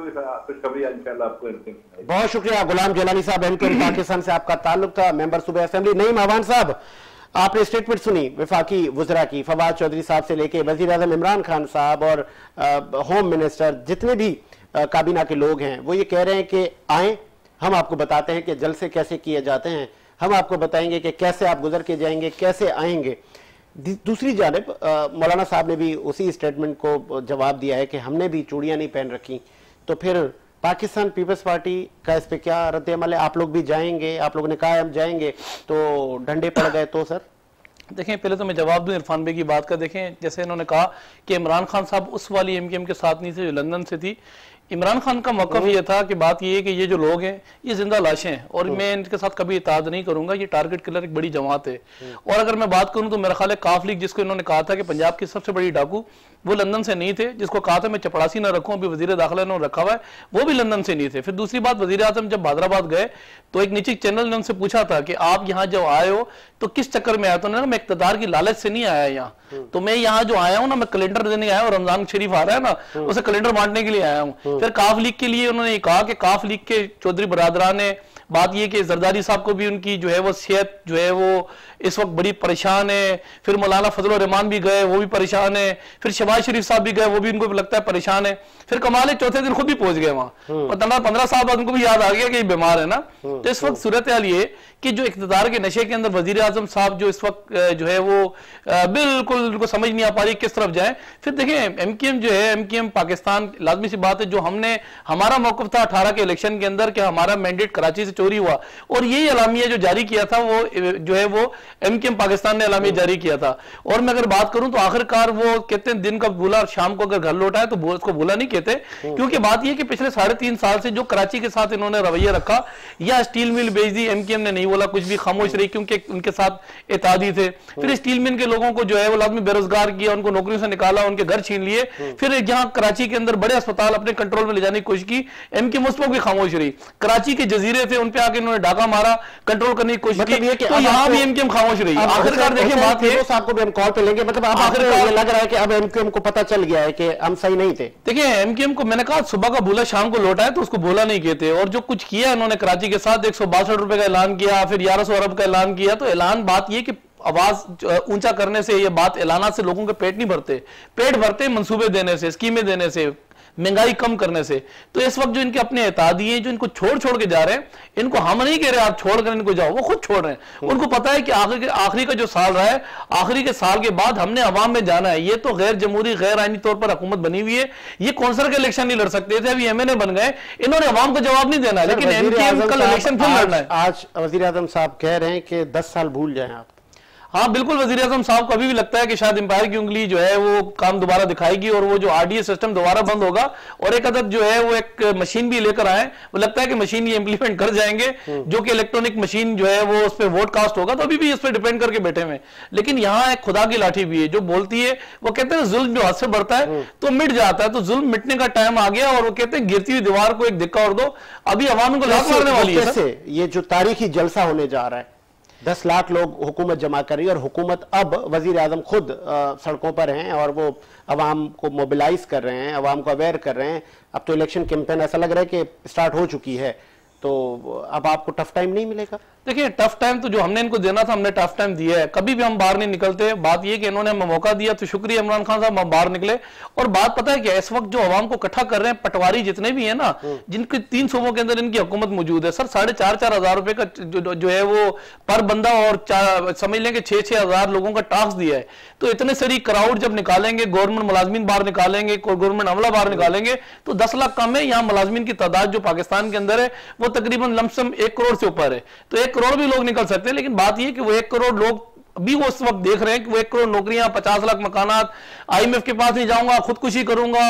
खुशखबरी इंशाल्लाह आपको। बहुत शुक्रिया गुलाम जिलानी साहब, एमकेएम पाकिस्तान से आपका ताल्लुक था, मेंबर सूबे असेंबली। नईम आवान साहब, आपने स्टेटमेंट सुनी विफाकी वुज़रा की, फवाद चौधरी साहब से लेके वज़ीर आज़म इमरान खान साहब और होम मिनिस्टर, जितने भी काबीना के लोग हैं वो ये कह रहे हैं कि आए, हम आपको बताते हैं कि जलसे कैसे किए जाते हैं, हम आपको बताएंगे कि कैसे आप गुजर के जाएंगे, कैसे आएंगे। दूसरी जानिब मौलाना साहब ने भी उसी स्टेटमेंट को जवाब दिया है कि हमने भी चूड़ियां नहीं पहन रखी। तो फिर पाकिस्तान पीपल्स पार्टी का इस पे क्या रद्द अमल है? आप लोग भी जाएंगे? आप लोगों ने कहा हम जाएंगे तो डंडे पड़ गए तो सर? देखें, पहले तो मैं जवाब दूं इरफान भाई की बात का। देखें, जैसे इन्होंने कहा कि इमरान खान साहब उस वाली एमकेएम के साथ नहीं थे जो लंदन से थी। इमरान खान का मौक़िफ़ ये था कि बात ये है कि ये जो लोग हैं ये जिंदा लाशें हैं और मैं इनके साथ कभी इताद नहीं करूंगा, ये टारगेट किलर एक बड़ी जमात है। और अगर मैं बात करूं तो मेरा ख्याल है काफ लीग, जिसको इन्होंने कहा था कि पंजाब की सबसे बड़ी डाकू, वो लंदन से नहीं थे। जिसको कहा था मैं चपड़ासी ना रखूं, अभी वजीर दाखिला ने रखा हुआ है, वो भी लंदन से नहीं थे। फिर दूसरी बात, वजीर आज़म जब हैदराबाद गए तो एक नीचे चैनल ने उनसे पूछा था कि आप यहाँ जब आए हो तो किस चक्कर में आया? तो मैं इक़्तिदार की लालच से नहीं आया यहाँ, तो मैं यहाँ जो आया हूँ ना, मैं कैलेंडर देने आया हूँ, रमजान शरीफ आ रहा है ना, उसे कैलेंडर बांटने के लिए आया हूँ। फिर काफ लीग के लिए उन्होंने कहा कि काफ लीग के चौधरी बरादरान ने बात ये कि जरदारी साहब को भी उनकी जो है वो सेहत जो है वो इस वक्त बड़ी परेशान है। फिर मौलाना फजल रहमान भी गए, वो भी परेशान है। फिर शहबाज शरीफ साहब भी गए, वो भी उनको लगता है परेशान है। फिर कमाल है चौथे दिन खुद भी पहुंच गए वहां, 15 साल बाद उनको भी याद आ गया कि बीमार है ना। तो इस वक्त सूरत हाल ये कि जो इक़्तिदार के नशे के अंदर वजीर आजम साहब जो इस वक्त जो है वो बिल्कुल उनको समझ नहीं आ पा रही किस तरफ जाए। फिर देखें, एमकेएम जो है, एमकेएम पाकिस्तान, लाजमी सी बात है, जो हमने हमारा मौक़िफ़ था 18 के इलेक्शन के अंदर कि हमारा मैंडेट कराची से चोरी हुआ, और यही एलामिया जो जारी किया था वो जो है वो एमकेएम पाकिस्तान ने एलामिया जारी किया था। और मैं अगर बात करूं तो आखिरकार वो कहते हैं दिन का भूला और शाम को अगर घर लौटा है तो उसको भूला नहीं कहते, क्योंकि बात यह कि पिछले 3.5 साल से जो कराची के साथ इन्होंने रवैया रखा, या स्टील मिल बेच दी, एमकेएम ने नहीं बोला कुछ भी, खामोश रही क्योंकि उनके साथ इत्तेहादी थे। फिर स्टील मिल के लोगों को जो है वो लाजमी बेरोजगार किया, उनको नौकरियों से निकाला, उनके घर छीन लिए। फिर यहाँ कराची के अंदर बड़े अस्पताल अपने कंट्रोल में ले जाने की कोशिश की, एमकेएम उस वक्त भी खामोश रही। कराची के जजीरे थे, उन पे आके इन्होंने डाका मारा, कंट्रोल करने की कोशिश की, तो यहाँ भी एमकेएम खामोश रही। आखिरकार देखिए, बात है साहब को भी हम कॉल पे लेंगे, मतलब आखिरकार लग रहा है कि अब एमकेएम को पता चल गया है कि हम सही नहीं थे। देखिए, एमकेएम को मैंने कहा सुबह का भूला शाम को लौटा है, तो उसको भूला नहीं कहते। और जो कुछ किया इन्होंने कराची के साथ, 162 रुपए का ऐलान किया, फिर 1100 अरब का ऐलान किया। तो ऐलान बात यह कि आवाज ऊंचा करने से, ये बात ऐलानात से लोगों के पेट नहीं भरते, पेट भरते मंसूबे देने से, स्कीमें देने से, महंगाई कम करने से। तो इस वक्त जो इनके अपने इत्तेहादी हैं जो इनको छोड़ छोड़ के जा रहे हैं, इनको हम नहीं कह रहे आप छोड़ कर इनको जाओ, वो खुद छोड़ रहे हैं। उनको पता है कि आखिरी का जो साल रहा है, आखिरी के साल के बाद हमने अवाम में जाना है। ये तो गैर जमहूरी गैर आईनी तौर पर हुकूमत बनी हुई है, ये कौंसर के इलेक्शन नहीं लड़ सकते थे, अभी एमएनए बन गए, इन्होंने अवाम को जवाब नहीं देना, लेकिन एमकेएम कल इलेक्शन फिर लड़ना है। आज वजीर आजम साहब कह रहे हैं कि 10 साल भूल जाए आप। हाँ बिल्कुल, वजीर आजम साहब को अभी भी लगता है कि शायद एम्पायर की उंगली जो है वो काम दोबारा दिखाएगी और वो जो आरडीए सिस्टम दोबारा बंद होगा, और एक अदद जो है वो एक मशीन भी लेकर आए। वो लगता है कि मशीन ये इंप्लीमेंट कर जाएंगे, जो कि इलेक्ट्रॉनिक मशीन जो है वो उस पर वोट कास्ट होगा। तो अभी भी इस पर डिपेंड करके बैठे हुए। लेकिन यहाँ एक खुदा की लाठी भी है जो बोलती है, वो कहते हैं जुल्म जो हाथ से बढ़ता है तो मिट जाता है, तो जुल्म मिटने का टाइम आ गया। और वो कहते हैं गिरती हुई दीवार को एक धक्का और दो, अभी अवाम को लात मारने वाली है। ये जो तारीखी जलसा होने जा रहा है, 10 लाख लोग हुकूमत जमा कर रही है, और हुकूमत अब वजीर आजम खुद सड़कों पर हैं और वो अवाम को मोबिलाइज कर रहे हैं, अवाम को अवेयर कर रहे हैं। अब तो इलेक्शन कैंपेन ऐसा लग रहा है कि स्टार्ट हो चुकी है, तो अब आपको टफ टाइम नहीं मिलेगा? देखिए, टफ टाइम तो जो हमने इनको देना था हमने टफ टाइम दिया है, कभी भी हम बाहर नहीं निकलते। बात यह कि इन्होंने हमें मौका दिया, तो शुक्रिया इमरान खान साहब, हम बाहर निकले। और बात पता है कि इस वक्त जो अवाम को इकट्ठा कर रहे हैं पटवारी जितने भी है ना, जिनके 3 सूबों के अंदर इनकी हुकूमत मौजूद है, सर 4,500 हज़ार रुपए का जो है वो पर बंदा, और समझ लें कि 6-6 हज़ार लोगों का टैक्स दिया है। तो इतने सारी क्राउड जब निकालेंगे, गवर्नमेंट मुलाजमीन बाहर निकालेंगे, गवर्नमेंट अमला बाहर निकालेंगे, तो 10 लाख कम है। यहाँ मुलाजमीन की तादाद जो पाकिस्तान के अंदर है वो तकरीबन लमसम 1 करोड़ से ऊपर है। तो 1 करोड़ भी लोग निकल सकते हैं, लेकिन बात यह कि वो 1 करोड़ लोग अभी वो इस वक्त देख रहे हैं कि वो 1 करोड़ नौकरियां, 50 लाख मकानात, IMF के पास नहीं जाऊंगा, खुदकुशी करूंगा,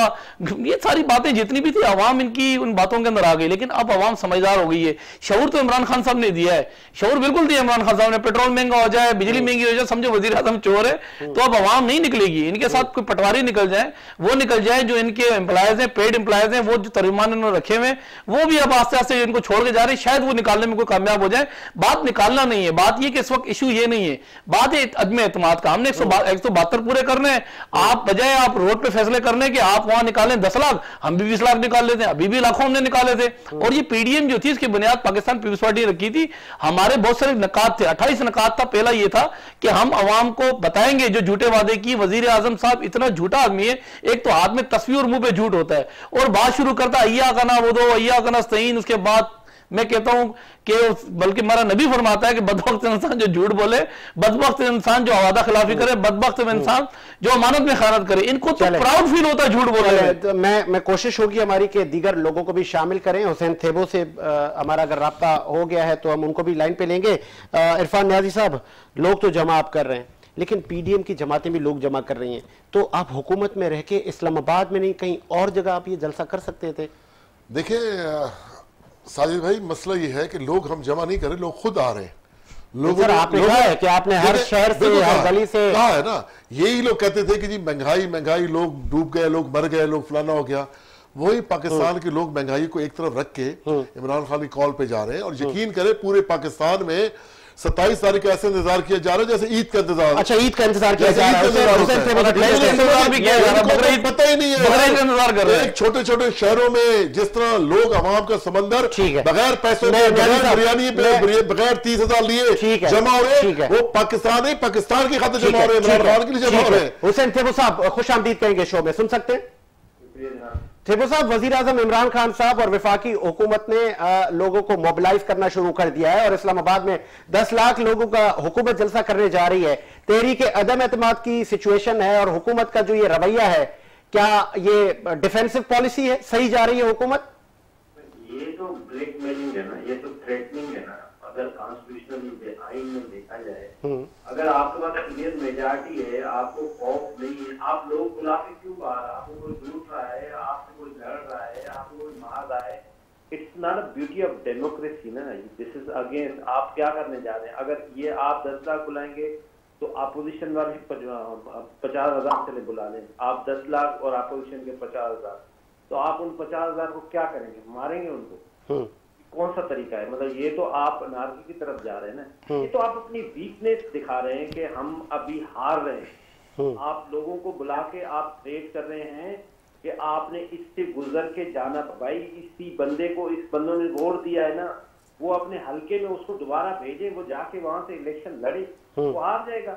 ये सारी बातें जितनी भी थी आवाम इनकी उन बातों के अंदर आ गई। लेकिन अब आवाम समझदार हो गई है। शऊर तो इमरान खान साहब ने दिया है, शऊर बिल्कुल दिया इमरान खान साहब ने। पेट्रोल महंगा हो जाए, बिजली महंगी हो जाए, समझो वजीर आजम चोर है, तो अब आवाम नहीं निकलेगी। इनके साथ कोई पटवारी निकल जाए, वो निकल जाए जो इनके एम्प्लॉयज हैं, पेड एम्प्लॉयज हैं, वो जो तर्जुमान इन्होंने रखे हुए वो भी अब आस्ते आस्ते इनको छोड़ के जा रहे हैं। शायद वो निकालने में कोई कामयाब हो जाए। बात निकालना नहीं है, बात ये कि इस वक्त इशू ये नहीं है, बात है अदम एतमाद का। हमने 172 पूरे करने हैं, आप बजाय आप रोड पे फैसले करने के आप वहां निकालें 10 लाख, हम भी 20 लाख निकाल लेते हैं। अभी भी लाखों हमने निकाले थे। और ये PDM जो थी इसकी बुनियाद पाकिस्तान पीपल्स पार्टी ने रखी थी। हमारे बहुत सारे नकात थे, 28 नकात था। पहला ये था कि हम अवाम को बताएंगे जो झूठे वादे की। वजीर आजम साहब इतना झूठा आदमी है, एक तो हाथ में तस्वीर और मुंह पे झूठ होता है और बात शुरू करता है अय्या का ना वो दो, अय्या का नस्तईन। उसके बाद मैं कहता हूं कि बल्कि हमारा नबी फरमाता है कि बदबख्त इंसान जो झूठ बोले, बदबख्त इंसान जो वादा खिलाफी करे, बदबख्त इंसान जो अमानत में खयानत करे। इनको तो प्राउड फील होता है झूठ बोले। तो मैं कोशिश होगी हमारी कि दीगर लोगों को भी शामिल करें। हुसैन थेबो से हमारा अगर राब्ता हो गया है तो हम उनको भी लाइन पे लेंगे। इरफान न्याजी साहब, लोग तो जमा आप कर रहे हैं, लेकिन PDM की जमातें भी लोग जमा कर रही हैं, तो आप हुकूमत में रह के इस्लामाबाद में नहीं कहीं और जगह आप ये जलसा कर सकते थे? देखिए साजिद भाई, मसला ये है कि लोग हम जमा नहीं कर रहे, लोग खुद आ रहे हैं। लोगों आपने कहा है कि आपने हर शहर से, हर गली से कहा है ना। यही लोग कहते थे कि जी महंगाई महंगाई, लोग डूब गए, लोग मर गए, लोग फलाना हो गया। वही पाकिस्तान के लोग महंगाई को एक तरफ रख के इमरान खान की कॉल पे जा रहे हैं। और यकीन करें पूरे पाकिस्तान में 27 तारीख का ऐसे इंतजार किया जा रहा है जैसे ईद का इंतजार। अच्छा, ईद का इंतजार किया जा रहा है। पता ही नहीं है। एक छोटे छोटे शहरों में जिस तरह लोग अवाम का समंदर बगैर पैसों के, बगैर बिरयानी, बगैर 30,000 लिए जमा हो रहे हैं, वो पाकिस्तान नहीं, पाकिस्तान की खातिर जमा हो रहे हैं, इमरान खान के लिए जमा हो रहे हैं। हुसैन थेबो साहब, खुश आमदीद कहेंगे शो में, सुन सकते हैं? थेबो साहब, वजीर आजम इमरान खान साहब और वफाकी हुकूमत ने लोगों को मोबिलाइज करना शुरू कर दिया है और इस्लामाबाद में 10 लाख लोगों का हुकूमत जलसा करने जा रही है। तहरीक अदम एतमाद की सिचुएशन है और हुकूमत का जो ये रवैया है, क्या ये डिफेंसिव पॉलिसी है? सही जा रही है हुकूमत? ये तो ब्लैकमेलिंग है ना, ये तो थ्रेटनिंग है ना। अगर कॉन्स्टिट्यूशनल आइन में देखा जाए, अगर आपके पास क्लियर मेजॉरिटी है, आपको खौफ नहीं है, आप लोग बुला के क्यों बाहर? आपको कोई लूट रहा है, आपसे कोई लड़ रहा है, आपको कोई मार रहा है, it's not a beauty of democracy ना। This is against. आप क्या करने जा रहे हैं? अगर ये आप 10 लाख बुलाएंगे तो अपोजिशन वाले 50,000 चले बुला लें। आप 10 लाख और अपोजिशन के 50,000, तो आप उन 50,000 को क्या करेंगे? मारेंगे उनको? कौन सा तरीका है? मतलब ये तो आप अनार्की की तरफ जा रहे हैं ना। ये तो आप अपनी वीकनेस दिखा रहे हैं कि हम अभी हार रहे हैं। आप लोगों को बुला के आप थ्रेट कर रहे हैं कि आपने इससे गुजर के जाना। भाई, इसी बंदे को, इस बंदों ने वोट दिया है ना, वो अपने हल्के में उसको दोबारा भेजे, वो जाके वहां से इलेक्शन लड़े, वो हार जाएगा।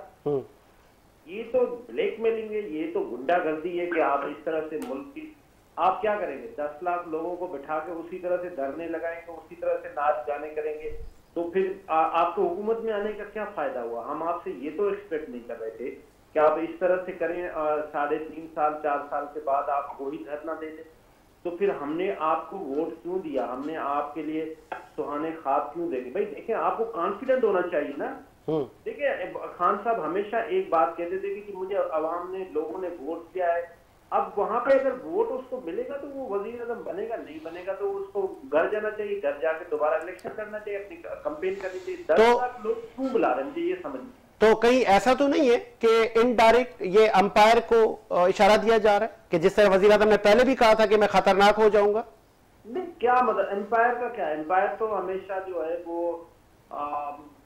ये तो ब्लैकमेलिंग है, ये तो गुंडागर्दी है कि आप इस तरह से मुल्क की, आप क्या करेंगे? 10 लाख लोगों को बिठा के उसी तरह से धरने लगाएंगे, उसी तरह से नाच गाने करेंगे, तो फिर आपको हुकूमत में आने का क्या फायदा हुआ? हम आपसे ये तो एक्सपेक्ट नहीं कर रहे थे कि आप इस तरह से करें। 3.5 साल 4 साल के बाद आप वही धरना दे दें। तो फिर हमने आपको वोट क्यों दिया? हमने आपके लिए सुहाने ख्वाब क्यों देखे? भाई देखिए, आपको कॉन्फिडेंट होना चाहिए ना। देखिए, खान साहब हमेशा एक बात कहते थे कि मुझे अवाम ने, लोगों ने वोट दिया है। अब वहां पे अगर वोट उसको मिलेगा तो वो वजीर आज़म बनेगा, नहीं बनेगा तो उसको घर जाना चाहिए, घर जाके दोबारा इलेक्शन करना चाहिए, अपनी कैंपेन करनी चाहिए। 10 लाख लोग क्यों बुला रहे हैं, ये समझ। तो कहीं ऐसा तो नहीं है कि इनडायरेक्ट ये अंपायर को इशारा दिया जा रहा है कि जिस तरह वजीर आज़म ने पहले भी कहा था कि मैं खतरनाक हो जाऊंगा? नहीं, क्या मतलब एम्पायर का क्या? एम्पायर तो हमेशा जो है वो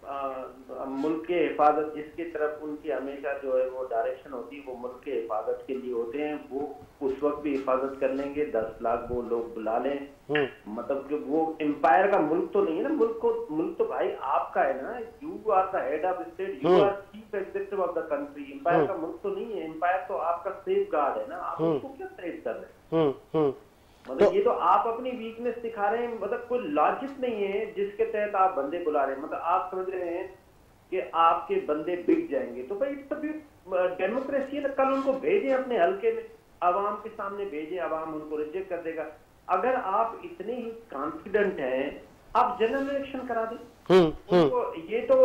मुल्क के हिफाजत, जिसकी तरफ उनकी हमेशा जो है वो डायरेक्शन होती है, वो मुल्क के हिफाजत के लिए होते हैं। वो उस वक्त भी हिफाजत कर लेंगे, 10 लाख वो लोग बुला लें। मतलब कि वो एम्पायर का मुल्क तो नहीं है ना। मुल्क तो भाई आपका है ना। You are the head of state, you are chief executive of the country. Empire का मुल्क तो नहीं है। एम्पायर तो आपका सेफ गार्ड है ना। आप उसको क्या थ्रेट कर रहे हैं? मतलब ये तो आप अपनी वीकनेस दिखा रहे हैं। मतलब कोई लॉजिक नहीं है जिसके तहत आप बंदे बुला रहे हैं। मतलब आप समझ रहे हैं कि आपके बंदे बिक जाएंगे। तो भाई तभी डेमोक्रेसी है ना। कल उनको भेजें अपने हल्के में, आवाम के सामने भेजें, आवाम उनको रिजेक्ट कर देगा। अगर आप इतने ही कॉन्फिडेंट हैं, आप जनरल इलेक्शन करा दें। ये तो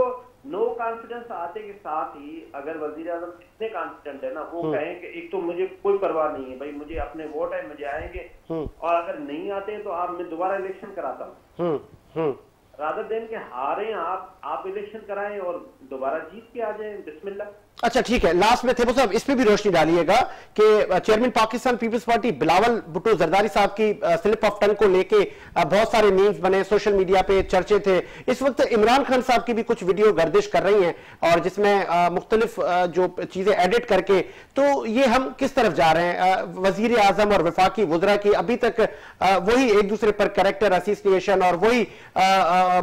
नो कॉन्फिडेंस आते के साथ ही अगर वजीर आजम इतने कॉन्फिडेंट है ना, वो कहें कि एक तो मुझे कोई परवाह नहीं है भाई, मुझे अपने वोट है, मुझे आएंगे, और अगर नहीं आते हैं तो आप मैं दोबारा इलेक्शन कराता हूँ, रादर देन के हारे आप इलेक्शन कराएं और दोबारा जीत के आ जाएं, बिस्मिल्लाह। अच्छा ठीक है, लास्ट में थे साहब, इस पे भी रोशनी डालिएगा कि chairman Pakistan peoples party Bilawal Bhutto Zardari साहब की स्लिप ऑफ टंग को लेके बहुत सारे मीम्स बने, सोशल मीडिया पे चर्चे थे। इस वक्त इमरान खान साहब की भी कुछ वीडियो गर्दिश कर रही हैं और जिसमें मुख्तलिफ जो चीजें एडिट करके, तो ये हम किस तरफ जा रहे हैं? वजीर आजम और वफाकी वुज़रा की अभी तक वही एक दूसरे पर कैरेक्टर एसोसिएशन और वही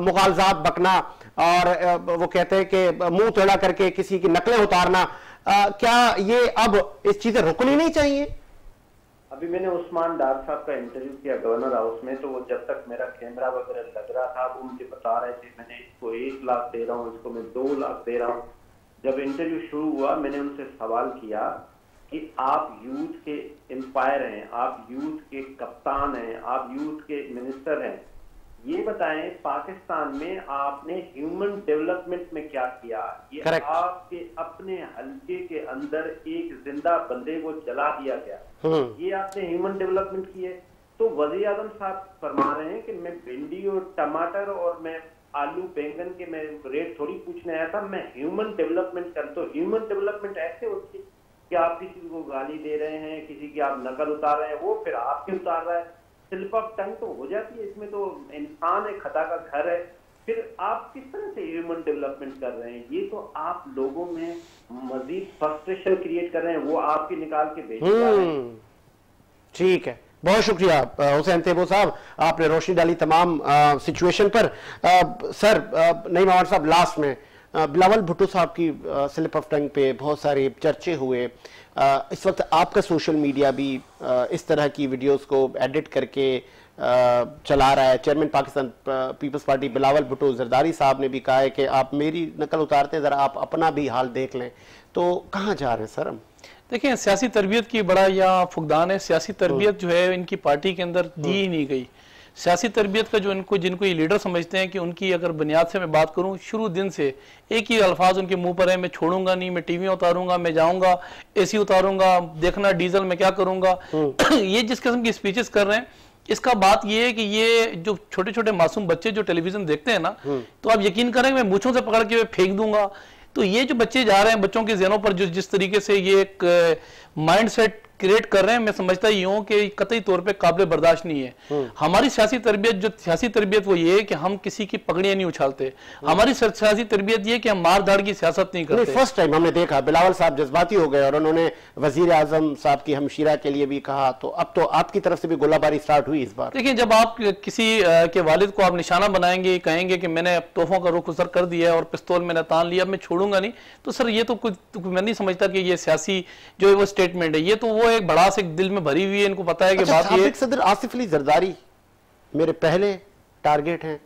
मुगालजात बकना, और वो कहते हैं कि मुंह टेढ़ा करके किसी की नकलें उतारना, क्या ये अब इस चीजें रुकनी नहीं चाहिए? अभी मैंने उस्मान डार साहब का इंटरव्यू किया गवर्नर हाउस में, तो वो जब तक मेरा कैमरा वगैरह लग रहा था वो मुझे बता रहे थे मैंने इसको 1 लाख दे रहा हूँ, इसको मैं 2 लाख दे रहा हूँ। जब इंटरव्यू शुरू हुआ मैंने उनसे सवाल किया कि आप यूथ के एम्पायर हैं, आप यूथ के कप्तान हैं, आप यूथ के मिनिस्टर हैं, ये बताएं पाकिस्तान में आपने ह्यूमन डेवलपमेंट में क्या किया? ये Correct. आपके अपने हल्के के अंदर एक जिंदा बंदे को जला दिया गया, ये आपने ह्यूमन डेवलपमेंट की है? तो वज़ीर आज़म साहब फरमा रहे हैं कि मैं भिंडी और टमाटर और मैं आलू बैंगन के मैं रेट थोड़ी पूछने आया था, मैं ह्यूमन डेवलपमेंट कर। तो ह्यूमन डेवलपमेंट ऐसे होती है कि आप किसी को गाली दे रहे हैं, किसी की आप नकल उतार रहे हैं, वो फिर आपके उतार रहा है, स्लिप ऑफ टंग तो हो जाती है। इसमें तो इंसान है, खता का घर है, फिर आप किस तरह से ह्यूमन डेवलपमेंट कर रहे हैं? ये तो आप लोगों में मजीद फ्रस्ट्रेशन क्रिएट कर रहे हैं, वो आपके निकाल के भेज रहे हैं। ठीक है, बहुत शुक्रिया हुसैन तैयब साहब, आपने रोशनी डाली तमाम सिचुएशन पर। सर नईम अवान साहब, लास्ट में बिलावल भुट्टो साहब की स्लिप ऑफ टंग पे बहुत सारे चर्चे हुए। इस वक्त आपका सोशल मीडिया भी इस तरह की वीडियोस को एडिट करके चला रहा है। Chairman Pakistan peoples party Bilawal Bhutto Zardari साहब ने भी कहा है कि आप मेरी नकल उतारते हैं, जरा आप अपना भी हाल देख लें। तो कहाँ जा रहे हैं सर हम? देखिए, सियासी तरबियत की बड़ा यहाँ फुकदान है। सियासी तरबियत जो है इनकी पार्टी के अंदर दी ही नहीं गई। सियासी तरबियत का जो जिनको ये लीडर समझते हैं कि उनकी अगर बुनियाद से मैं बात करूं, शुरू दिन से एक ही अल्फाज उनके मुंह पर है, मैं छोड़ूंगा नहीं, मैं टीवी उतारूंगा, मैं जाऊंगा एसी उतारूंगा, देखना डीजल मैं क्या करूंगा। ये जिस किस्म की स्पीचेस कर रहे हैं, इसका बात ये है कि ये जो छोटे छोटे मासूम बच्चे जो टेलीविजन देखते हैं ना, तो आप यकीन करें मैं मूंछों से पकड़ के फेंक दूंगा। तो ये जो बच्चे जा रहे हैं, बच्चों के ज़हनों पर जिस तरीके से ये एक माइंड सेट क्रिएट कर रहे हैं, मैं समझता ही हूं कि कतई तौर पे काबिल बर्दाश्त नहीं है। हमारी सियासी तरबियत वो ये है कि हम किसी की पगड़ियां नहीं उछालते। हमारी सियासी तरबियत ये कि हम मार धाड़ की सियासत नहीं करते। फर्स्ट टाइम हमने देखा बिलावल साहब जज्बाती हो गए और उन्होंने वजीर आजम साहब की हमशीरा के लिए भी कहा, तो अब तो आपकी तरफ से भी गोलाबारी स्टार्ट हुई इस बार। देखिए, जब आप किसी के वालिद को आप निशाना बनाएंगे, कहेंगे कि मैंने तोहफों का रुख उसर कर दिया है और पिस्तौल मैंने तान लिया, मैं छोड़ूंगा नहीं, तो सर ये तो कुछ मैं नहीं समझता कि ये सियासी जो है वो स्टेटमेंट है। ये तो वो एक बड़ा से दिल में भरी हुई है, इनको पता है कि बात ये सदर आसिफ अली जरदारी मेरे पहले टारगेट हैं।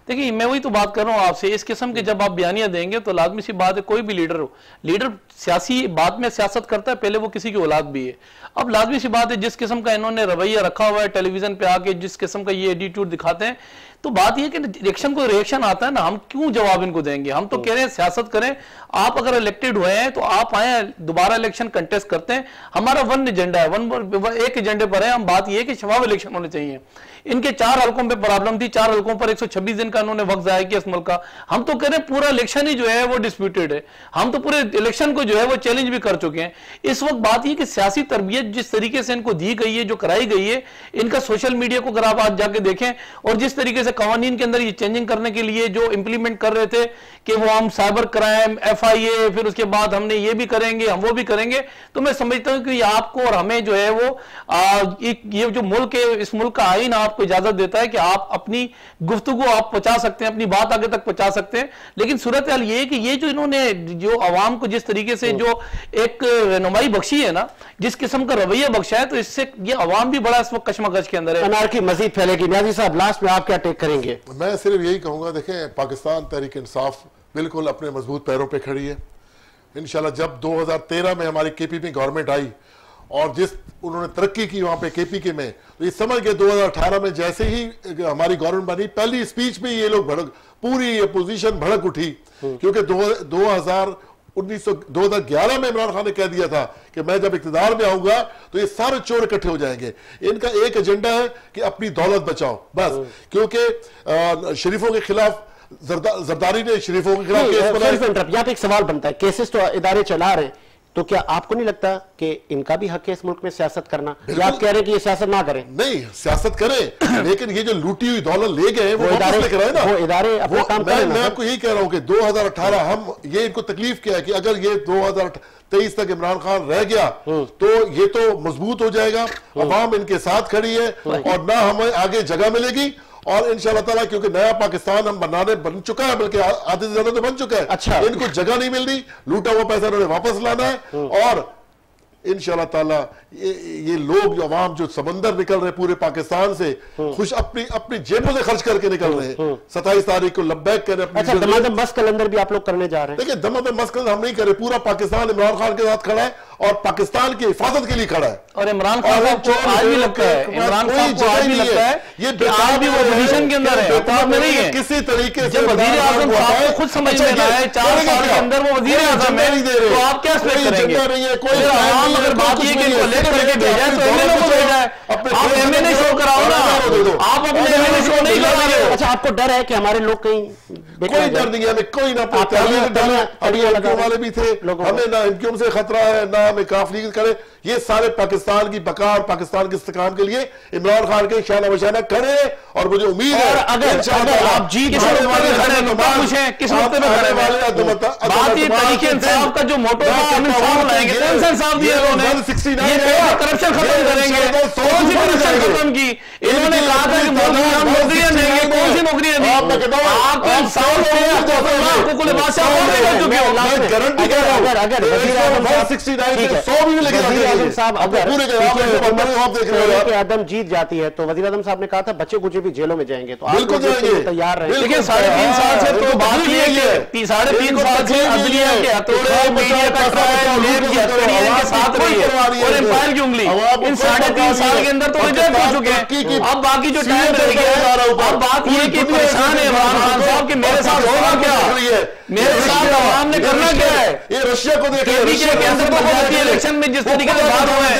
देखिए, मैं वही तो बात कर रहा हूं आपसे, इस किस्म के जब आप बयानियां देंगे तो लाजमी सी बात है, कोई भी लीडर सियासी बात में सियासत करता है, पहले वो किसी की औलाद भी है। अब लाजमी सी बात है, जिस किस्म का इन्होंने रवैया रखा हुआ है, टेलीविजन पे आके जिस किस्म का ये एटीट्यूड दिखाते हैं, तो बात यह कि रिएक्शन आता है ना, हम क्यों जवाब इनको देंगे? हम तो कह रहे हैं सियासत करें। आप अगर इलेक्टेड हुए हैं तो आप आए, दोबारा इलेक्शन कंटेस्ट करते हैं। हमारा वन एजेंडा है, एक एजेंडे पर है। हम बात यह है कि शफाफ इलेक्शन होने चाहिए। इनके 4 हल्कों पे प्रॉब्लम थी, 4 हल्कों पर 126 दिन का उन्होंने वक्त जाया किया इस मुल्क का। हम तो कह रहे हैं पूरा इलेक्शन ही जो है वो डिस्प्यूटेड है। हम तो पूरे इलेक्शन को जो है वो चैलेंज भी कर चुके हैं। इस वक्त बात यह कि सियासी तरबियत जिस तरीके से इनको दी गई है, जो कराई गई है, इनका सोशल मीडिया को अगर आप आज जाके देखें, और जिस तरीके से कवानीन के अंदर ये चेंजिंग करने के लिए जो इंप्लीमेंट कर रहे थे कि वो हम साइबर क्राइम, FIA, फिर उसके बाद हमने ये भी करेंगे, हम वो भी करेंगे, तो मैं समझता हूं कि आपको और हमें जो है वो ये जो मुल्क है, इस मुल्क का आईन आपको इजाजत देता है कि आप अपनी गुफ्तगू आप पहुंचा सकते हैं, अपनी बात आगे तक पहुंचा सकते हैं। लेकिन सूरत हाल ये है कि ये जो इन्होंने जो अवाम को जिस तरीके से जो एक रहनुमाई बख्शी है ना, जिस किस्म का रवैया बख्शा है, तो इससे ये अवाम भी बड़ा इस वक्त कशमकश के अंदर है। अनारकी मजीद फैलेगी। न्याजी साहब, लास्ट में आप क्या टेक करेंगे? मैं सिर्फ यही कहूंगा, देखें पाकिस्तान तहरीक इंसाफ बिल्कुल अपने मजबूत पैरों पे खड़ी है। इंशाल्लाह जब 2013 में हमारी KPP गवर्नमेंट आई और जिस उन्होंने तरक्की की वहां पे केपीके में, तो ये समझ के 2018 में जैसे ही हमारी गवर्नमेंट बनी, पहली स्पीच में ये लोग पूरी अपोजिशन भड़क उठी, क्योंकि 2011 में इमरान खान ने कह दिया था कि मैं जब इक़्तिदार में आऊंगा तो ये सारे चोर इकट्ठे हो जाएंगे। इनका एक एजेंडा है कि अपनी दौलत बचाओ बस, क्योंकि शरीफों के खिलाफ जरदारी ने शरीफों के खिलाफ केस बनाए। यहाँ पे एक सवाल बनता है, केसेस तो इदारे चला रहे हैं, तो क्या आपको नहीं लगता कि इनका भी हक है इस मुल्क में सियासत करना? या आप कह रहे हैं कि ये सियासत ना करें? नहीं, सियासत करें, लेकिन ये जो लूटी हुई दौलत ले गए वो इदारे लेकर आए ना, वो इदारे अपना काम करें। मैं आपको यही कह रहा हूं कि 2018 हम ये इनको तकलीफ क्या है कि अगर ये 2023 तक इमरान खान रह गया तो ये तो मजबूत हो जाएगा, अवाम इनके साथ खड़ी है और ना हमें आगे जगह मिलेगी। और इंशाअल्लाह ताला, क्योंकि नया पाकिस्तान हम बन चुका है, बल्कि आधे से ज्यादा तो बन चुका है। अच्छा, इनको जगह नहीं मिल रही, लूटा हुआ पैसा इन्होंने वापस लाना है। और इंशाअल्लाह ताला ये लोग जो अवाम जो समंदर निकल रहे पूरे पाकिस्तान से खुश अपनी जेबों से खर्च करके निकल रहे हैं। 27 तारीख को लब्बैक करें। अच्छा, दमादम मस्क कलंदर भी आप लोग करने जा रहे हैं? देखिए, दमादम मस्क कलंदर हम नहीं कर रहे, पूरा पाकिस्तान इमरान खान के साथ खड़ा है और पाकिस्तान की हिफाजत के लिए खड़ा है। और इमरान खान को आज भी लगता है, इमरान खान को आज भी लगता है ये आज भी वो पोजीशन के अंदर है, नहीं है किसी तरीके से। जब वजीर आजम साहब को खुद समझ में आया है 4 साल के अंदर वो वजीर आजम है, तो आप क्या एक्सपेक्ट करेंगे? कोई आवाम अगर बात ये कि इनको लेकर के भेजा है तो एमएनए को भेजा है, आप एमएनए शो कराओ ना, आप अपने एमएनए शो नहीं करा रहे हो। अच्छा, आपको डर है कि हमारे लोग कहीं? कोई डर नहीं है हमें, कोई ना वाले भी थे, हमें ना एमक्यूएम से खतरा है ना हमें काफ लीग करे। ये सारे पाकिस्तान की बका और पाकिस्तान के इस्तेकाम के लिए इमरान खान के शाना बशाना करे और मुझे उम्मीद है अगर आप जीत किस्मत पे खड़े बात ये तरीके इंसाफ का जो मोटो लाएंगे साहब दिए करप्शन खत्म करेंगे, कौन सी करप्शन खत्म की? इन्होंने कहा था कि नौकरियां देंगे, कौन सी नौकरियां दी? आप इंसाफ को लिबास चुके हो, गारंटी कर रहा हूं। अगर 169 भी लगे साहब अगर आदम जीत जाती है तो वजीर आजम साहब ने कहा था बच्चे कुछ भी जेलों में जाएंगे, तो आप तैयार रहे। लेकिन 3.5 साल से तो बात ये है कि 3.5 साल से अदलिया के हथौड़े, मीडिया का ट्रायल, लेब की हथौड़ियां इनके साथ रही है और एम्पायर की उंगली इन 3.5 साल के अंदर तो रिजेक्ट हो चुके हैं। अब बाकी जो टाइम रह गया है, अब बात ये कि परेशान है इमरान खान साहब कि मेरे साथ होगा क्या, मेरे साथ आवाम ने करना क्या है? ये रशिया को देखिए, रशिया के अंदर पंचायती इलेक्शन में जिस तरीके से बाहर हुए हैं,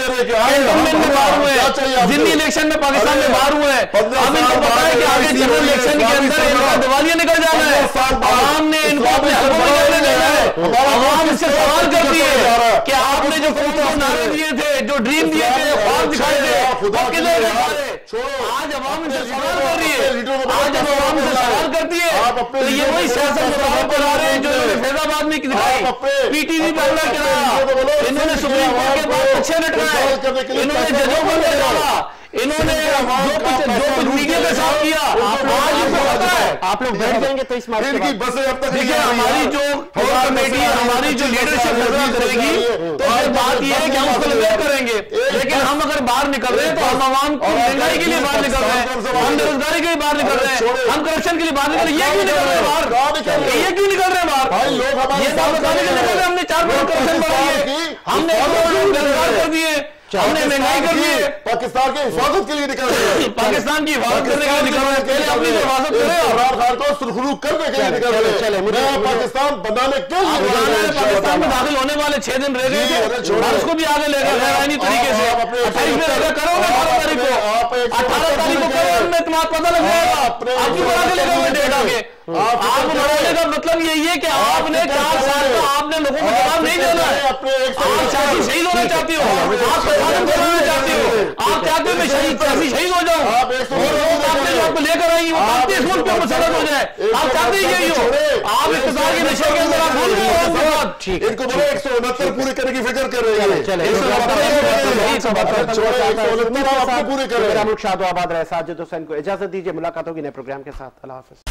जितनी इलेक्शन में पाकिस्तान में बाहर हुए हैं, अब इनको पता है कि आगे जनरल इलेक्शन के अंदर इनका दिवालिया निकल जाना है। आवाम ने इनको अपने हकों में जाने देना है। आवाम इससे सवाल करती है कि आपने जो नारे दिए थे, जो ड्रीम दिए थे, ख्वाब दिखाए थे, आज आवाम इनसे सवाल कर रही है, आज आवाम इनसे सवाल करती है। तो ये वही सियासत पर आ रहे हैं जो फैजाबाद में दिखाई, पीटीवी पर हमला कराया, इन्होंने सुप्रीम कोर्ट के बाद अच्छे लटकाए, इन्होंने जजों को ले डाला, इन्होंने जो कुछ मीडिया के साथ किया, आज इनको पता है। आप लोग बैठ जाएंगे तो इस मामले की बसें अब तक देखिए, हमारी जो कोर कमेटी है, हमारी जो लीडरशिप फैसला करेगी, तो फिर बात यह है कि हम उसको लिबरेट करेंगे। लेकिन हम अगर बाहर निकल रहे हैं तो हम आवाम की महंगाई के लिए बाहर निकल रहे हैं, हम बेरोजगारी के लिए बाहर निकल रहे हैं, हम करप्शन के लिए बाहर निकल रहे हैं। ये क्यों निकल रहे हैं बाहर? ये क्यों निकल रहे हैं बाहर? ये बात बताने के लिए हमने 4 करोड़ करप्शन बढ़ाई है, हमने बेरोजगार कर दिए, हमने महंगाई कर दी है। पाकिस्तान की हिफाजत के लिए निकल रहे हैं, पाकिस्तान की हिफाजत करने के लिए निकल रहे हैं, पहले अपनी हिफाजत करें, इमरान खान को सुरखरू करने के लिए निकल रहे हैं, पाकिस्तान बनाने के लिए। पाकिस्तान में दाखिल होने वाले 6 दिन रह गए थे, उसको भी आगे ले गए गैरानी तरीके से। 28 में करोगे 18 तारीख को, 18 तारीख को करो, उनमें तुम्हारा पता लग जाएगा। आपकी बना के ले गए डेट आगे। आप बढ़ाने का मतलब यही है कि आपने 4 साल का आपने लोगों को जवाब नहीं देना है। आप शादी शहीद होना चाहती हो, आप प्रधानमंत्री बनना चाहती हो, आप चाहते हो मैं शहीद हो जाऊं, आपने जो आपको लेकर आई वो चाहते इस मुल्क पे मुसलत हो जाए, आप चाहते ही यही हो। आप इक़्तिदार के नशे के अंदर आप भूल गए। इनको बोले 169 पूरे करने की फिक्र कर रहे हैं, पूरे कर रहे हैं। शाद आबाद रहे। साजिद हुसैन को इजाजत दीजिए, मुलाकात होगी नए प्रोग्राम के साथ। अल्लाह हाफ़िज़।